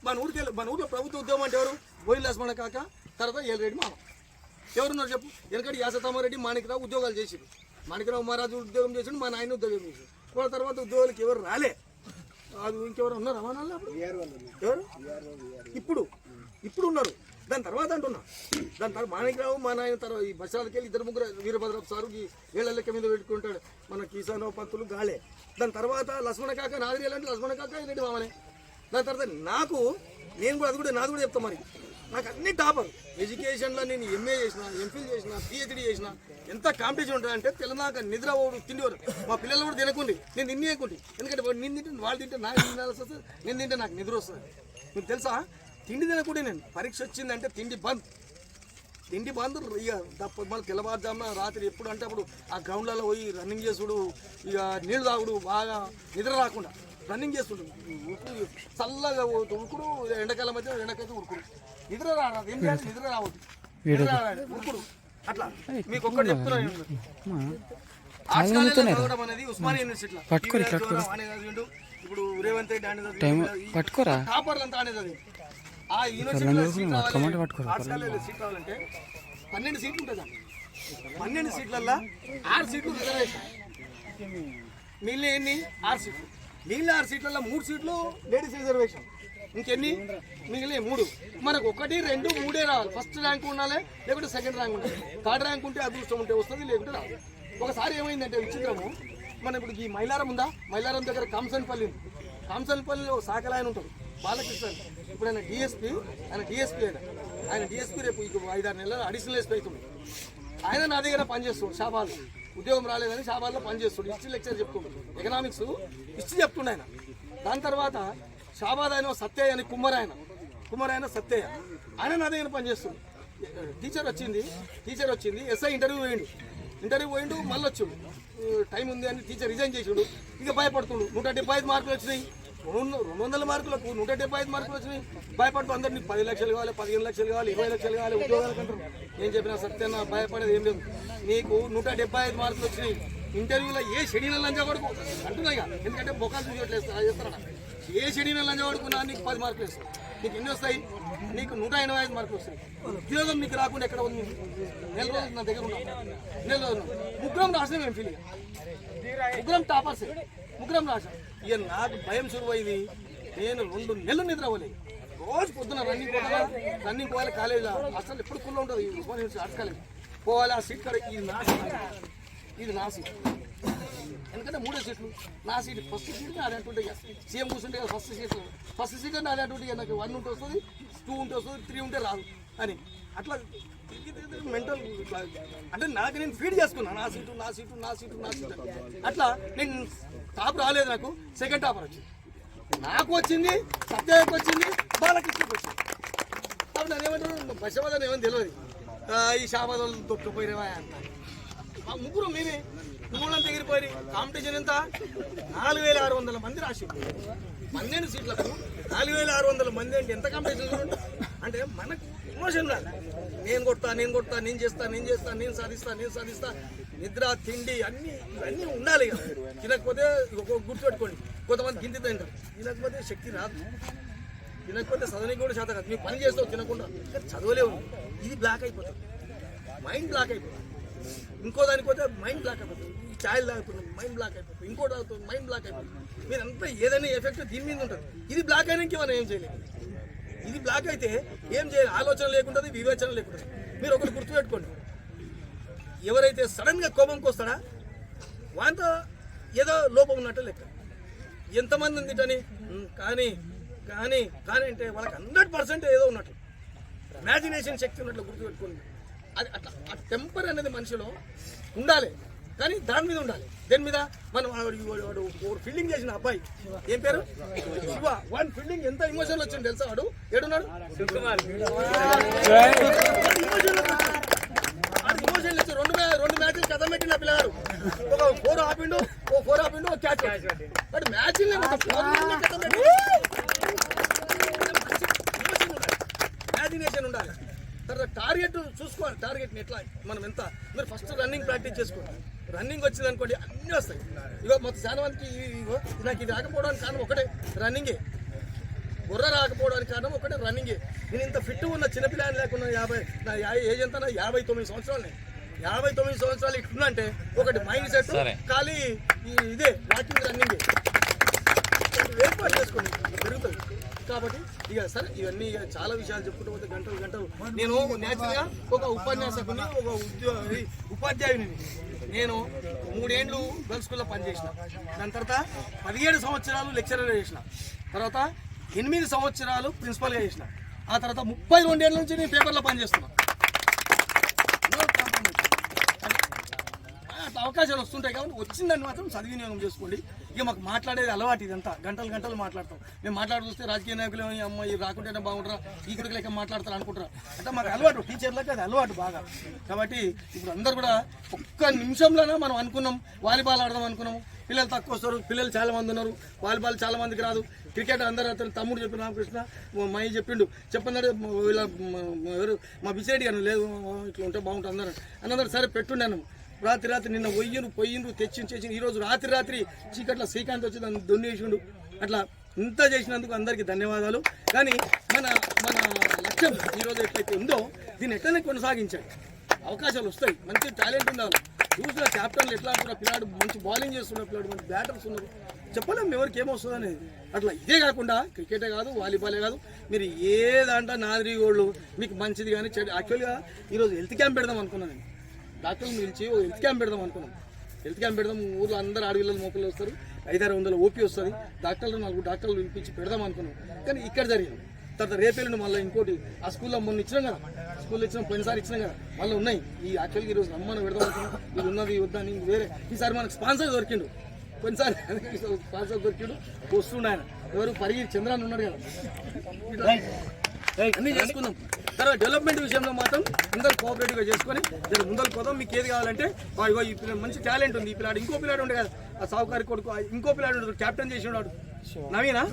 మన ఊరిలో ప్రభుత్వ ఉద్యోగం అంటే ఎవరు? బోయిల్ లక్ష్మణ కాక, తర్వాత ఏలరెడ్డి మామ. ఎవరున్నారు చెప్పు? ఎందుకంటే యాసతమ్మారెడ్డి, మాణిక్రావు ఉద్యోగాలు చేసిండు. మాణిక్రావు మహారాజు ఉద్యోగం చేసిండు, మా నాయన ఉద్యోగం చేసిండు. వాళ్ళ తర్వాత ఉద్యోగాలకు ఎవరు రాలే. అది ఇంకెవరు ఉన్నారు? ఎవరు ఇప్పుడు ఉన్నారు. దాని తర్వాత అంటున్నా, దాని తర్వాత మాణిక్రావు, మా నాయన తర్వాత ఈ బస్సాలకి వెళ్ళి 2-3 వీరభద్రరావు సారు ఈ ఏళ్ల లెక్క మీద పెట్టుకుంటాడు. మన కిసానో పంతులు గాలే. దాని తర్వాత లక్ష్మణ కాక, నాదిరి అంటే లక్ష్మణ కాక రెడ్డి మామనే. దాని తర్వాత నేను కూడా నాది కూడా చెప్తాను. మరి నాకు అన్ని టాపర్. ఎడ్యుకేషన్లో నేను ఎంఏ చేసిన, ఎంఫిల్ చేసిన, పిహెచ్డీ చేసిన. ఎంత కాంపిటీషన్ ఉంటుందంటే తెలంగాణ నిద్ర తిండివారు. మా పిల్లలు కూడా తినకుండి, నేను తినేయకుండి. ఎందుకంటే నేను తింటే వాళ్ళు తింటే నాకు తినాల్సి వస్తుంది, నేను తింటే నాకు నిద్ర వస్తుంది. మీకు తెలుసా? తిండి తినకుండా నేను పరీక్ష వచ్చిందంటే తిండి బంద్. ఇక మళ్ళీ తెల్లవారుజామున రాత్రి ఎప్పుడు అంటే అప్పుడు ఆ గ్రౌండ్లలో పోయి రన్నింగ్ చేసుడు, ఇక నీళ్ళు తాగుడు, బాగా నిద్ర రాకుండా రన్నింగ్ చేస్తుండు. చల్లగా ఉరుకుడు, ఎండాకాలం మధ్య ఎండకైతే ఉరుకుడు. నిద్ర రాదు, ఏం చేయాలి? నిద్ర రావద్దు, ఉరుకుడు. అట్లా మీకు ఒక్కటి చెప్తున్నాను. చదవడం అనేది ఉస్మానియా యూనివర్సిటీలో ఇప్పుడు రేవంత్ రెడ్డి అనేది టాపర్లు అంతా అనేది. ఆ యూనివర్సిటీలో సీట్ రావాలంటే 12 సీట్లు ఉంటుంది. 12 సీట్లల్లో 6 సీట్లు రిజర్వేషన్, మిగిలిన ఎన్ని 6 సీట్లు. మిగిలిన 6 సీట్లలో 3 సీట్లు లేడీస్ రిజర్వేషన్, ఇంకెన్ని మిగిలిన 3. మనకు 1, 2, 3 రావాలి. ఫస్ట్ ర్యాంక్ ఉండాలి, లేకుంటే సెకండ్ ర్యాంక్ ఉండాలి. థర్డ్ ర్యాంక్ ఉంటే అదృష్టం ఉంటే వస్తుంది, లేకుంటే రాదు. ఒకసారి ఏమైందంటే విచిత్రము, మన ఇప్పుడు ఈ మైలారం ఉందా, మైలారం దగ్గర కాంసన్పల్లిలో శాఖల ఆయన ఉంటాడు బాలకృష్ణ. ఇప్పుడు ఆయన డిఎస్పీ ఆయన డిఎస్పీ రేపు 5-6 నెలలు అడిషనల్ ఎస్పీ అవుతుంది. ఆయన నా దగ్గర పనిచేస్తాడు షాబాల్లో, ఉద్యోగం రాలేదని షాబాల్లో పనిచేస్తాడు. హిస్టరీ లెక్చర్ చెప్తుంటాడు, ఎకనామిక్స్ హిస్టరీ చెప్తుండే ఆయన. దాని తర్వాత షాబాద్ ఆయన సత్యయ్య అని కుమ్మరాయన సత్యయ్య, ఆయన నా దగ్గర పనిచేస్తుంది. టీచర్ వచ్చింది ఎస్ఐ ఇంటర్వ్యూ పోయిండు మళ్ళీ వచ్చాడు. టైం ఉంది అని టీచర్ రిజైన్ చేసాడు. ఇక భయపడుతుండు. 175 మార్కులు వచ్చినాయి, 200 మార్కులకు 175 మార్కులు వచ్చినాయి. భయపడుతూ అందరు నీకు 10 లక్షలు కావాలి, 15 లక్షలు కావాలి, 20 లక్షలు కావాలి ఉద్యోగాలకు అంటారు. నేను చెప్పిన సత్యన్న భయపడేది ఏం లేదు, నీకు 175 మార్కులు వచ్చినాయి. ఇంటర్వ్యూలో ఏ షెడ్యూల్ లంచగొడుకు అంటున్నాయి, ఎందుకంటే బొక్కలు చూసేట్లేదు చేస్తారా, ఏ షెడ్యూల్ లంచగొడుకున్నా నీకు 10 మార్కులు వేస్తాయి. నీకు ఎన్ని వస్తాయి, నీకు 185 మార్కులు వస్తాయి. ఉద్యోగం నీకు రాకుండా ఎక్కడ ఉంది, నెల రోజులు నా దగ్గర ఉన్నాం. ముగ్గురం రాసినా మేము ఫీల్, ముగ్గురం టాపర్స్, ముగ్గురం రాసాం. ఇక నాకు భయం సురువైంది. నేను 2 నెలలు నిద్రపోలేదు. రోజు పొద్దున రన్నింగ్ పోవాలి కాలేజీలో. అసలు ఎప్పుడు కుళ్ళ ఉంటుంది ఉస్మాన్ యూనివర్సిటీ ఆర్ట్స్ కాలేజ్ పోవాలి. ఆ సీట్ కాడ ఇది నా సీట్, ఎందుకంటే 3 సీట్లు నా సీట్. ఫస్ట్ సీట్ నాది అంటుంటే సీఎం కూర్చుంటే కదా ఫస్ట్ సీట్ నాది అంటుంటే నాకు 1 ఉంటే వస్తుంది, 2 ఉంటే వస్తుంది, 3 ఉంటే రాదు అని. అట్లా మెంటల్ అంటే నాకు నేను ఫీడ్ చేసుకున్నాను, నా సీటు. అట్లా నేను టాప్ రాలేదు, నాకు సెకండ్ టాపర్ వచ్చింది. నాకు వచ్చింది, సత్యకి వచ్చింది, బాలకృష్ణకి వచ్చింది. అప్పుడు నన్ను ఏమంటారు, బస్సబాద్ ఏమని తెలియదు, ఈ షాబాద్ దొక్కపోయినవా అంట. ముగ్గురు మేమే మూలంతా ఎగిరిపోయి. కాంపిటీషన్ ఎంత, 4600 మంది రాసి 12 సీట్లకు 4600 మంది అంటే ఎంత కాంపిటీషన్ అంటే మనకు ఎమోషన్ రాదు. నేను కొడతా, నేను చేస్తా, నేను సాధిస్తా. నిద్ర, తిండి ఇవన్నీ ఉండాలి. తినకపోతే గుర్తుపెట్టుకోండి, కొంతమంది గింతి తింటారు, తినకపోతే శక్తి రాదు, తినకపోతే చదవనికి కూడా శాతం కాదు. మీరు పని చేస్తావు తినకుండా, చదవలేవు. ఇది బ్లాక్ అయిపోతుంది, మైండ్ బ్లాక్ అయిపోతుంది. ఇంకో దానికి పోతే మైండ్ బ్లాక్ అయిపోతుంది. ఈ ఛాయలు తాగుతున్నాం, మైండ్ బ్లాక్ అయిపోతుంది. ఇంకోటి తాగుతుంది, మైండ్ బ్లాక్ అయిపోతుంది. మీరంతా ఏదైనా ఎఫెక్ట్ దీని మీద ఉంటుంది. ఇది బ్లాక్ అయినాక మనం ఏం చేయలేము. ఇది బ్లాక్ అయితే ఏం చేయాలి, ఆలోచన లేకుంటుంది, వివేచన లేకుంటుంది. మీరు ఒకటి గుర్తుపెట్టుకోండి, ఎవరైతే సడన్గా కోపంకి వస్తాడా వాంతో ఏదో లోపం ఉన్నట్టు లెక్క. ఎంతమంది ఉందిటని కానీ అంటే వాళ్ళకి 100% ఏదో ఉన్నట్లు, ఇమాజినేషన్ శక్తి ఉన్నట్లు గుర్తుపెట్టుకోండి. అది అట్లా ఆ టెంపర్ అనేది మనిషిలో ఉండాలి, కానీ దాని మీద ఉండాలి. దేని మీద మనం ఫీల్డింగ్ చేసిన అబ్బాయి ఏం పేరు శివ, వాడి ఫీల్డింగ్ ఎంత ఇమోషన్లు వచ్చింది తెలుసా? వాడు ఏడున్నాడు, ఇమోషన్లు వచ్చి 2 మ్యాచ్లు కథ పెట్టిన పిల్లగాడు. ఒక 4 ఆపిండు, ఒక క్యాచ్. బట్ మ్యాచ్ ఇమాజినేషన్ ఉండాలి. తర్వాత టార్గెట్ చూసుకోవాలి, టార్గెట్ని ఎట్లా మనం ఎంత. మీరు ఫస్ట్ రన్నింగ్ ప్రాక్టీస్ చేసుకోండి. రన్నింగ్ వచ్చింది అనుకోండి అన్నీ వస్తాయి. ఇగో మొత్తం చాలా మందికి నాకు ఇది రాకపోవడానికి కారణం ఒకటే, రన్నింగే. బుర్ర రాకపోవడానికి కారణం ఒకటే, రన్నింగే. నేను ఇంత ఫిట్ ఉన్న చిన్నపిల్లని లేకుండా నా ఏజ్ ఎంత, 59 సంవత్సరాలు. 59 సంవత్సరాలు ఇట్లుందంటే ఒకటి మైండ్ సెట్, ఖాళీ ఇదే వాకింగ్, రన్నింగే ఏర్పాటు చేసుకోండి, పెరుగుతుంది. కాబట్టి ఇక సరే, ఇవన్నీ చాలా విషయాలు చెప్పుకుంటూ పోతే గంటలు. నేను నేచురల్గా ఒక ఉపన్యాసకుని, ఒక ఉపాధ్యాయుని. నేను 3 ఏళ్ళు గర్ల్స్ స్కూల్లో పనిచేసిన. దాని తర్వాత 17 సంవత్సరాలు లెక్చరర్ చేసిన. తర్వాత 8 సంవత్సరాలు ప్రిన్సిపల్గా చేసిన. ఆ తర్వాత 32 ఏళ్ళ నుంచి నేను పేపర్లో పనిచేస్తున్నా. అట్లా అవకాశాలు వస్తుంటాయి కాబట్టి వచ్చిందని మాత్రం సద్వినియోగం చేసుకోండి. ఇక మాకు మాట్లాడేది అలవాటు, ఇదంతా గంటలు మాట్లాడతాం. మేము మాట్లాడి చూస్తే రాజకీయ నాయకులు అమ్మాయి రాకుంటేనే బాగుంటారా, ఈ కూడా లెక్క మాట్లాడతారు అనుకుంటారా. అంటే మాకు అలవాటు, టీచర్లకి అది అలవాటు బాగా. కాబట్టి ఇప్పుడు అందరు కూడా ఒక్క నిమిషంలోనే మనం అనుకున్నాం వాలీబాల్ ఆడదాం అనుకున్నాము. పిల్లలు తక్కువ వస్తారు, పిల్లలు చాలా మంది ఉన్నారు, వాలీబాల్ చాలా మందికి రాదు. క్రికెట్ అందరూ అతను తమ్ముడు చెప్పిన రామకృష్ణ మై చెప్పిండు, చెప్పన్నాడు వీళ్ళ ఎవరు మా బిసేడి అని లేదు, ఇట్లా ఉంటే బాగుంటుంది అన్నారు. సరే పెట్టుండాను. రాత్రి నిన్న పోయిండ్రు తెచ్చి ఈరోజు రాత్రి చీకట్ల శ్రీకాంత్ వచ్చి దాన్ని దొన్నేసిండు. అట్లా ఇంత చేసినందుకు అందరికీ ధన్యవాదాలు. కానీ మన లక్ష్యం ఈరోజు ఎట్లయితే ఉందో దీన్ని ఎట్లనే కొనసాగించాలి. అవకాశాలు వస్తాయి. మంచి టాలెంట్ ఉండాలి. చూసిన క్యాప్టెన్లు ఎట్లా ఆడుతున్నారు, పిల్లాడు మంచి బౌలింగ్ చేస్తున్నారు, పిల్లాడు మంచి బ్యాటర్స్ ఉన్నారు. చెప్పలేము ఎవరికి ఏమొస్తుంది అనేది. అట్లా ఇదే కాకుండా క్రికెటే కాదు, వాలీబాలే కాదు, మీరు ఏ దాంట్లో నాదిరిగోళ్ళు మీకు మంచిది కానీ చెడు. యాక్చువల్గా ఈరోజు హెల్త్ క్యాంప్ పెడదాం అనుకున్నాను నేను. డాక్టర్లు పిలిచి ఓ హెల్త్ క్యాంప్ పెడదాం అనుకున్నాం. హెల్త్ క్యాంప్ పెడదాం, ఊళ్ళో అందరూ ఆడపిల్లలు మోపిల్లలు వస్తారు, 500-600 ఓపీ వస్తుంది, డాక్టర్లు 4 డాక్టర్లు పిలిపించి పెడదాం అనుకున్నాం. కానీ ఇక్కడ జరిగింది. తర్వాత రేపేళ్ళు మళ్ళీ ఇంకోటి ఆ స్కూల్లో మొన్న ఇచ్చినాం కదా, స్కూల్లో ఇచ్చినాం, పోయినసారి ఇచ్చినాం కదా, మళ్ళీ ఉన్నాయి. ఈ యాక్చువల్గా ఈరోజు రమ్మని పెడదాం అనుకున్నాం. ఇది ఉన్నది వద్దని వేరే. ఈసారి మనకు స్పాన్సర్ దొరికిండు. కొన్నిసారి స్పాన్సర్ దొరికిండు, వస్తుండే ఆయన ఎవరు పరిగి చంద్రాన్ని ఉన్నాడు కదా. అన్నీ చేసుకుందాం. తర్వాత డెవలప్మెంట్ విషయంలో మాత్రం అందరూ కోఆపరేటివ్గా చేసుకొని ముందరు పోదాం. మీకు ఏది కావాలంటే ఇగో ఈ పిల్లలు మంచి టాలెంట్ ఉంది, ఈ పిల్లాడు ఇంకో పిల్లాడు ఉండే కదా, ఆ సావుకారి కొడుకు ఇంకో పిల్లాడు ఉంటాడు, క్యాప్టెన్ చేసి ఉన్నాడు నవీనా,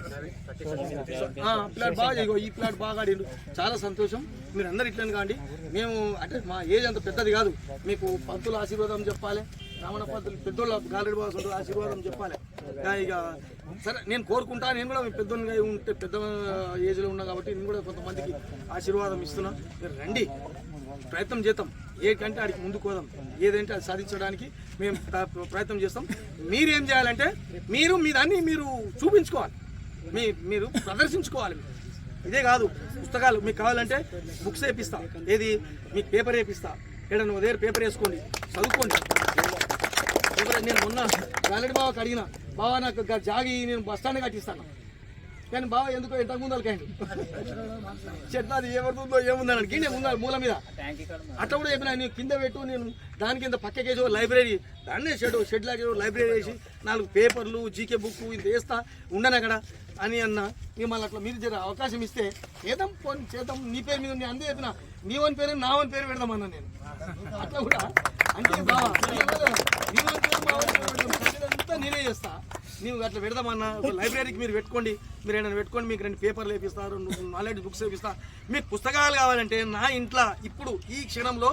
పిల్లాడు బాగా ఈ పిల్లాడు బాగా ఆడిండు. చాలా సంతోషం. మీరు అందరు ఇట్లని కాండి. మేము అంటే మా ఏజ్ అంత పెద్దది కాదు, మీకు పంతుల ఆశీర్వాదం చెప్పాలి, రామణ పంతులు పెద్దోళ్ళ గాలిడి బాగా ఆశీర్వాదం చెప్పాలి. ఇక సరే నేను కోరుకుంటా, నేను కూడా పెద్దోళ్ళగా ఉంటే పెద్ద ఏజ్లో ఉన్నా కాబట్టి నేను కూడా కొంతమందికి ఆశీర్వాదం ఇస్తున్నా. మీరు రండి, ప్రయత్నం చేద్దాం. ఏకంటే ఆడికి ముందుకు పోదాం. ఏదంటే అది సాధించడానికి మేము ప్రయత్నం చేస్తాం. మీరేం చేయాలంటే మీరు మీ దాన్ని మీరు చూపించుకోవాలి, మీరు ప్రదర్శించుకోవాలి. ఇదే కాదు, పుస్తకాలు మీకు కావాలంటే బుక్స్ వేపిస్తా, ఏది మీకు పేపర్ వేపిస్తా, ఏడన్నా దగ్గర పేపర్ వేసుకోండి, చదువుకోండి. నేను మొన్న గాలిడి బావకి అడిగిన, బావ నాకు జాగి నేను బస్ స్టాండ్ కట్టిస్తాను, కానీ బావ ఎందుకో ఇంతకు ముందు వాళ్ళకండి చెట్టు అది ఎవరిదో ఏముందని గిన్నె ఉండాలి మూల మీద. అట్లా కూడా చెప్పిన, నేను కింద పెట్టు, నేను దాని కింద పక్కకేసి లైబ్రరీ, దాన్నే షెడ్ లాగే లైబ్రరీ వేసి 4 పేపర్లు జీకే బుక్ ఇంత వేస్తా ఉండను అక్కడ అని అన్న. మిమ్మల్ని అట్లా మీరు జర అవకాశం ఇస్తే చేద్దాం, ఫోన్ చేద్దాం. నీ పేరు మీద నేను అందే చెప్పిన, నీ వన్ పేరు నా వన్ పేరు పెడదామన్నా నేను. అట్లా కూడా అంటే బావా నీ వన్ పేరు మా వన్ పేరు పెడతాం, నేనే చేస్తా. నీవు అట్లా పెడదామన్నా, ఒక లైబ్రరీకి మీరు పెట్టుకోండి, మీరు ఏమైనా పెట్టుకోండి, మీకు 2 పేపర్లు వేపిస్తారు, 2 నాలెడ్జ్ బుక్స్ వేపిస్తా. మీకు పుస్తకాలు కావాలంటే నా ఇంట్లో ఇప్పుడు ఈ క్షణంలో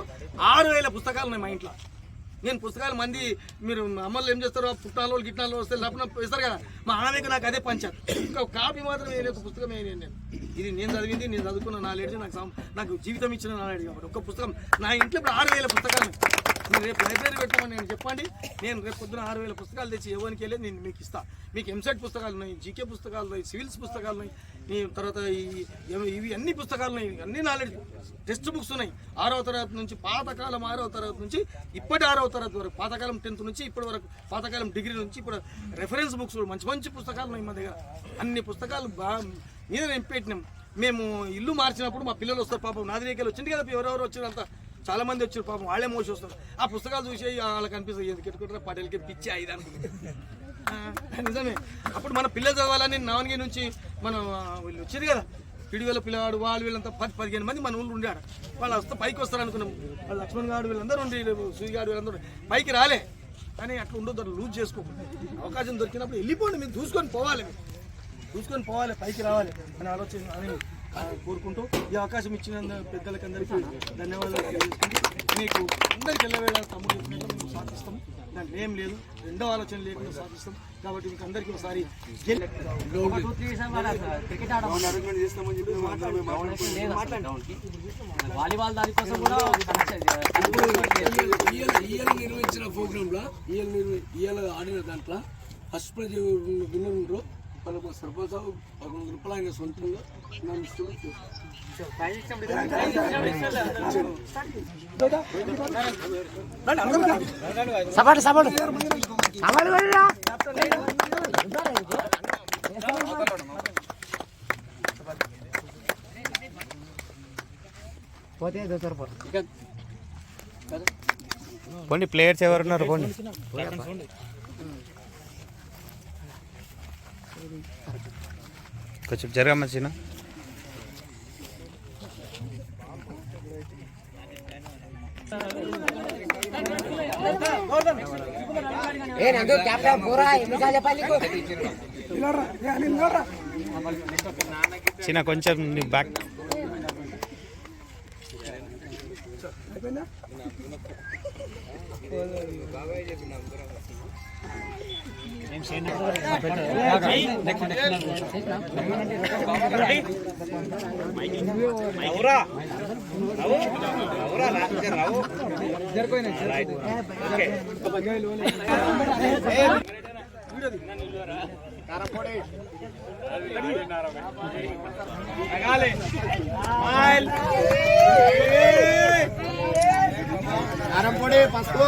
6000 పుస్తకాలు ఉన్నాయి మా ఇంట్లో. నేను పుస్తకాలు మంది మీరు అమ్మలు ఏం చేస్తారో పుట్టాలో గిట్టాలో వస్తే లపన వేస్తారు కదా, మా ఆమెకు నాకు అదే పంచారు. ఇంకా కాపీ మాత్రం వేయలేదు, ఒక పుస్తకం వేయలేదు నేను. ఇది నేను చదివింది, నేను చదువుకున్న నాలెడ్జ్, నాకు జీవితం ఇచ్చిన నాలెడ్జ్ కాబట్టి ఒక్క పుస్తకం. నా ఇంట్లో ఇప్పుడు 6000 పుస్తకాలు. మీరు రేపు లైబ్రరీ పెట్టమని నేను చెప్పండి, నేను రేపు పొద్దున 6000 పుస్తకాలు తెచ్చి ఎవరికి వెళ్ళి నేను మీకు ఇస్తాను. మీకు ఎంసెట్ పుస్తకాలు ఉన్నాయి, జీకే పుస్తకాలు ఉన్నాయి, సివిల్స్ పుస్తకాలు ఉన్నాయి, తర్వాత ఇవి అన్ని పుస్తకాలు ఉన్నాయి, అన్ని నాలెడ్జ్ టెక్స్ట్ బుక్స్ ఉన్నాయి. 6వ తరగతి నుంచి పాతకాలం 6వ తరగతి నుంచి ఇప్పటి 6వ తరగతి వరకు, పాతకాలం 10th నుంచి ఇప్పటి వరకు, పాతకాలం డిగ్రీ నుంచి ఇప్పుడు రెఫరెన్స్ బుక్స్ మంచి మంచి పుస్తకాలు ఉన్నాయి మా దగ్గర. అన్ని పుస్తకాలు మీద నేను పెట్టినాం. మేము ఇల్లు మార్చినప్పుడు మా పిల్లలు వస్తారు, పాపం నాదిరేకలు వచ్చింది కదా, ఎవరెవరు వచ్చారంతా చాలా మంది వచ్చారు, పాపం వాళ్ళే మోసి వస్తారు. ఆ పుస్తకాలు చూసి వాళ్ళకి అనిపిస్తుంది ఎందుకు ఎట్టుకుంటారా పటేల్కి పిచ్చి అయింది అనుకుంటుంది. నిజమే. అప్పుడు మన పిల్లలు చదవాలని నావన్గి నుంచి మనం వీళ్ళు వచ్చేది కదా, పిడివేల పిల్లవాడు వాళ్ళు వీళ్ళంతా 10-15 మంది మన ఊళ్ళు ఉండాడు. వాళ్ళు వస్తే పైకి వస్తారు అనుకున్నాం. వాళ్ళు లక్ష్మణ్ గారు వీళ్ళందరూ ఉండి, సూర్యగాడు వీళ్ళందరూ పైకి రాలే. కానీ అట్లా ఉండొద్దు, లూజ్ చేసుకోకుండా అవకాశం దొరికినప్పుడు వెళ్ళిపోండి. మీరు చూసుకొని పోవాలి, చూసుకొని పోవాలి, పైకి రావాలి అని ఆలోచన అని కోరుకుంటూ ఈ అవకాశం ఇచ్చిన పెద్దలకి అందరికీ ధన్యవాదాలు తెలియజేసుకుంటూ, మీకు అందరికి వెళ్ళవేళ తమ్ముడు చెప్పినట్లు మేము సాధిస్తాం. దాంట్లో ఏం లేదు, రెండో ఆలోచన లేకుండా సాధిస్తాం. కాబట్టి మీకు అందరికీ ఒకసారి వాలీబాల్ దానికోసం కూడా నిర్వహించిన ప్రోగ్రాంలో ఇవాళ ఆడిన దాంట్లో ఫస్ట్ ప్రైజ్ విన్నర్ ఉండరు. వాళ్ళకు సర్పంచ్ 11 రూపాయలు ఆయన సొంతంగా నా మిస్టర్ సపాటు సపాటు పోతే 200 రూపాయలు. పోండి, ప్లేయర్స్ ఎవరున్నారు పోండి. కొంచెం జరగమ్మ చిన్న. చిన్న కొంచెం బ్యాక్. అయిపోయిందా? కారంపొడి పసుపు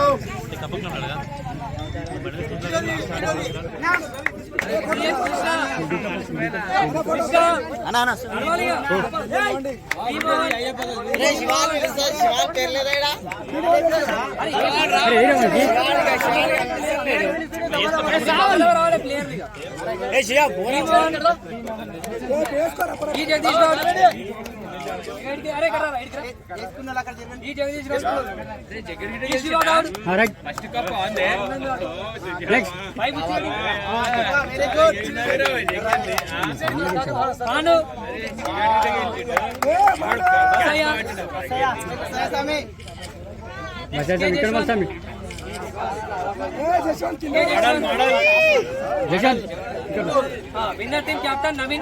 विनर टीम कैप्टन नवीन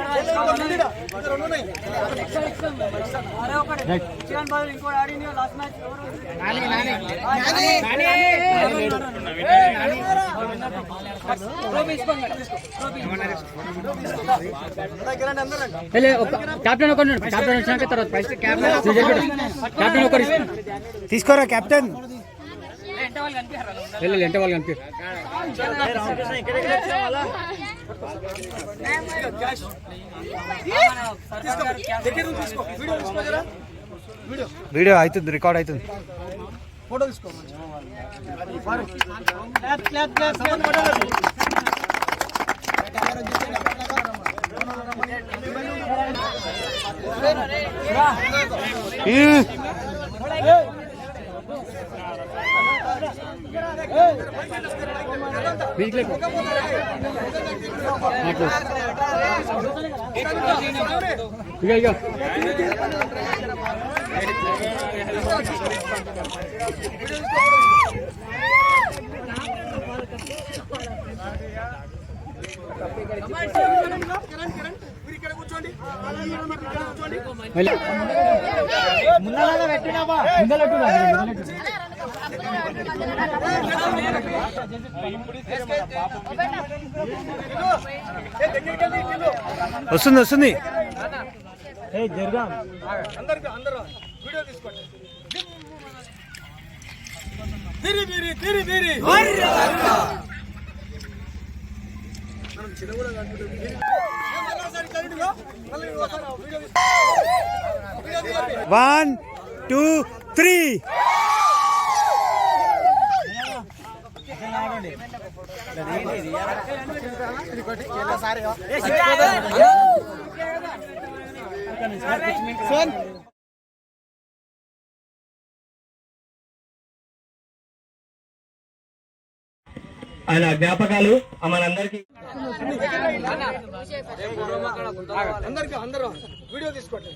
चिकन बॉल इंको आड़ी नहीं लास्ट मैच कैप्टन कैप्टन వచ్చినాక తర్వాత ఫస్ట్ कैप्टन ఒకరు తీసుకోరా కెప్టెన్. ఎంట వాళ్ళు కనిపిస్తారు ఎంట వాళ్ళు కనిపి వీడియో అవుతుంది, రికార్డ్ అవుతుంది. ఫోటో తీసుకో. వస్తుంది వస్తుంది. One two three. ఆయన జ్ఞాపకాలు మనందరికీ. అందరూ వీడియో తీసుకోండి.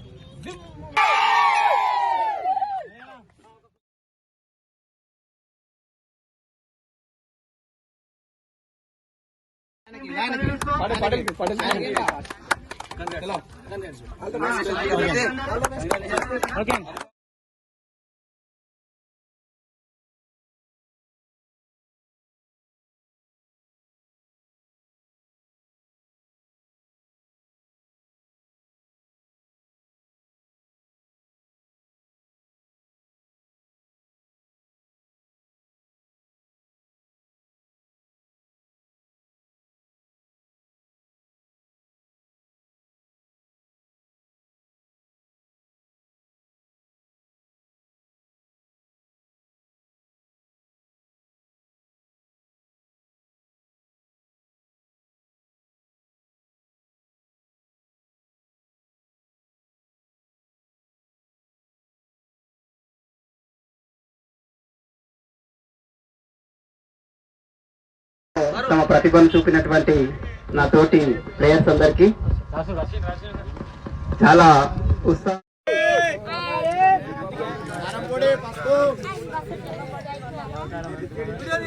తమ ప్రతిభను చూపినటువంటి నా తోటి ప్లేయర్స్ అందరికీ చాలా ఉత్సాహం. Hey,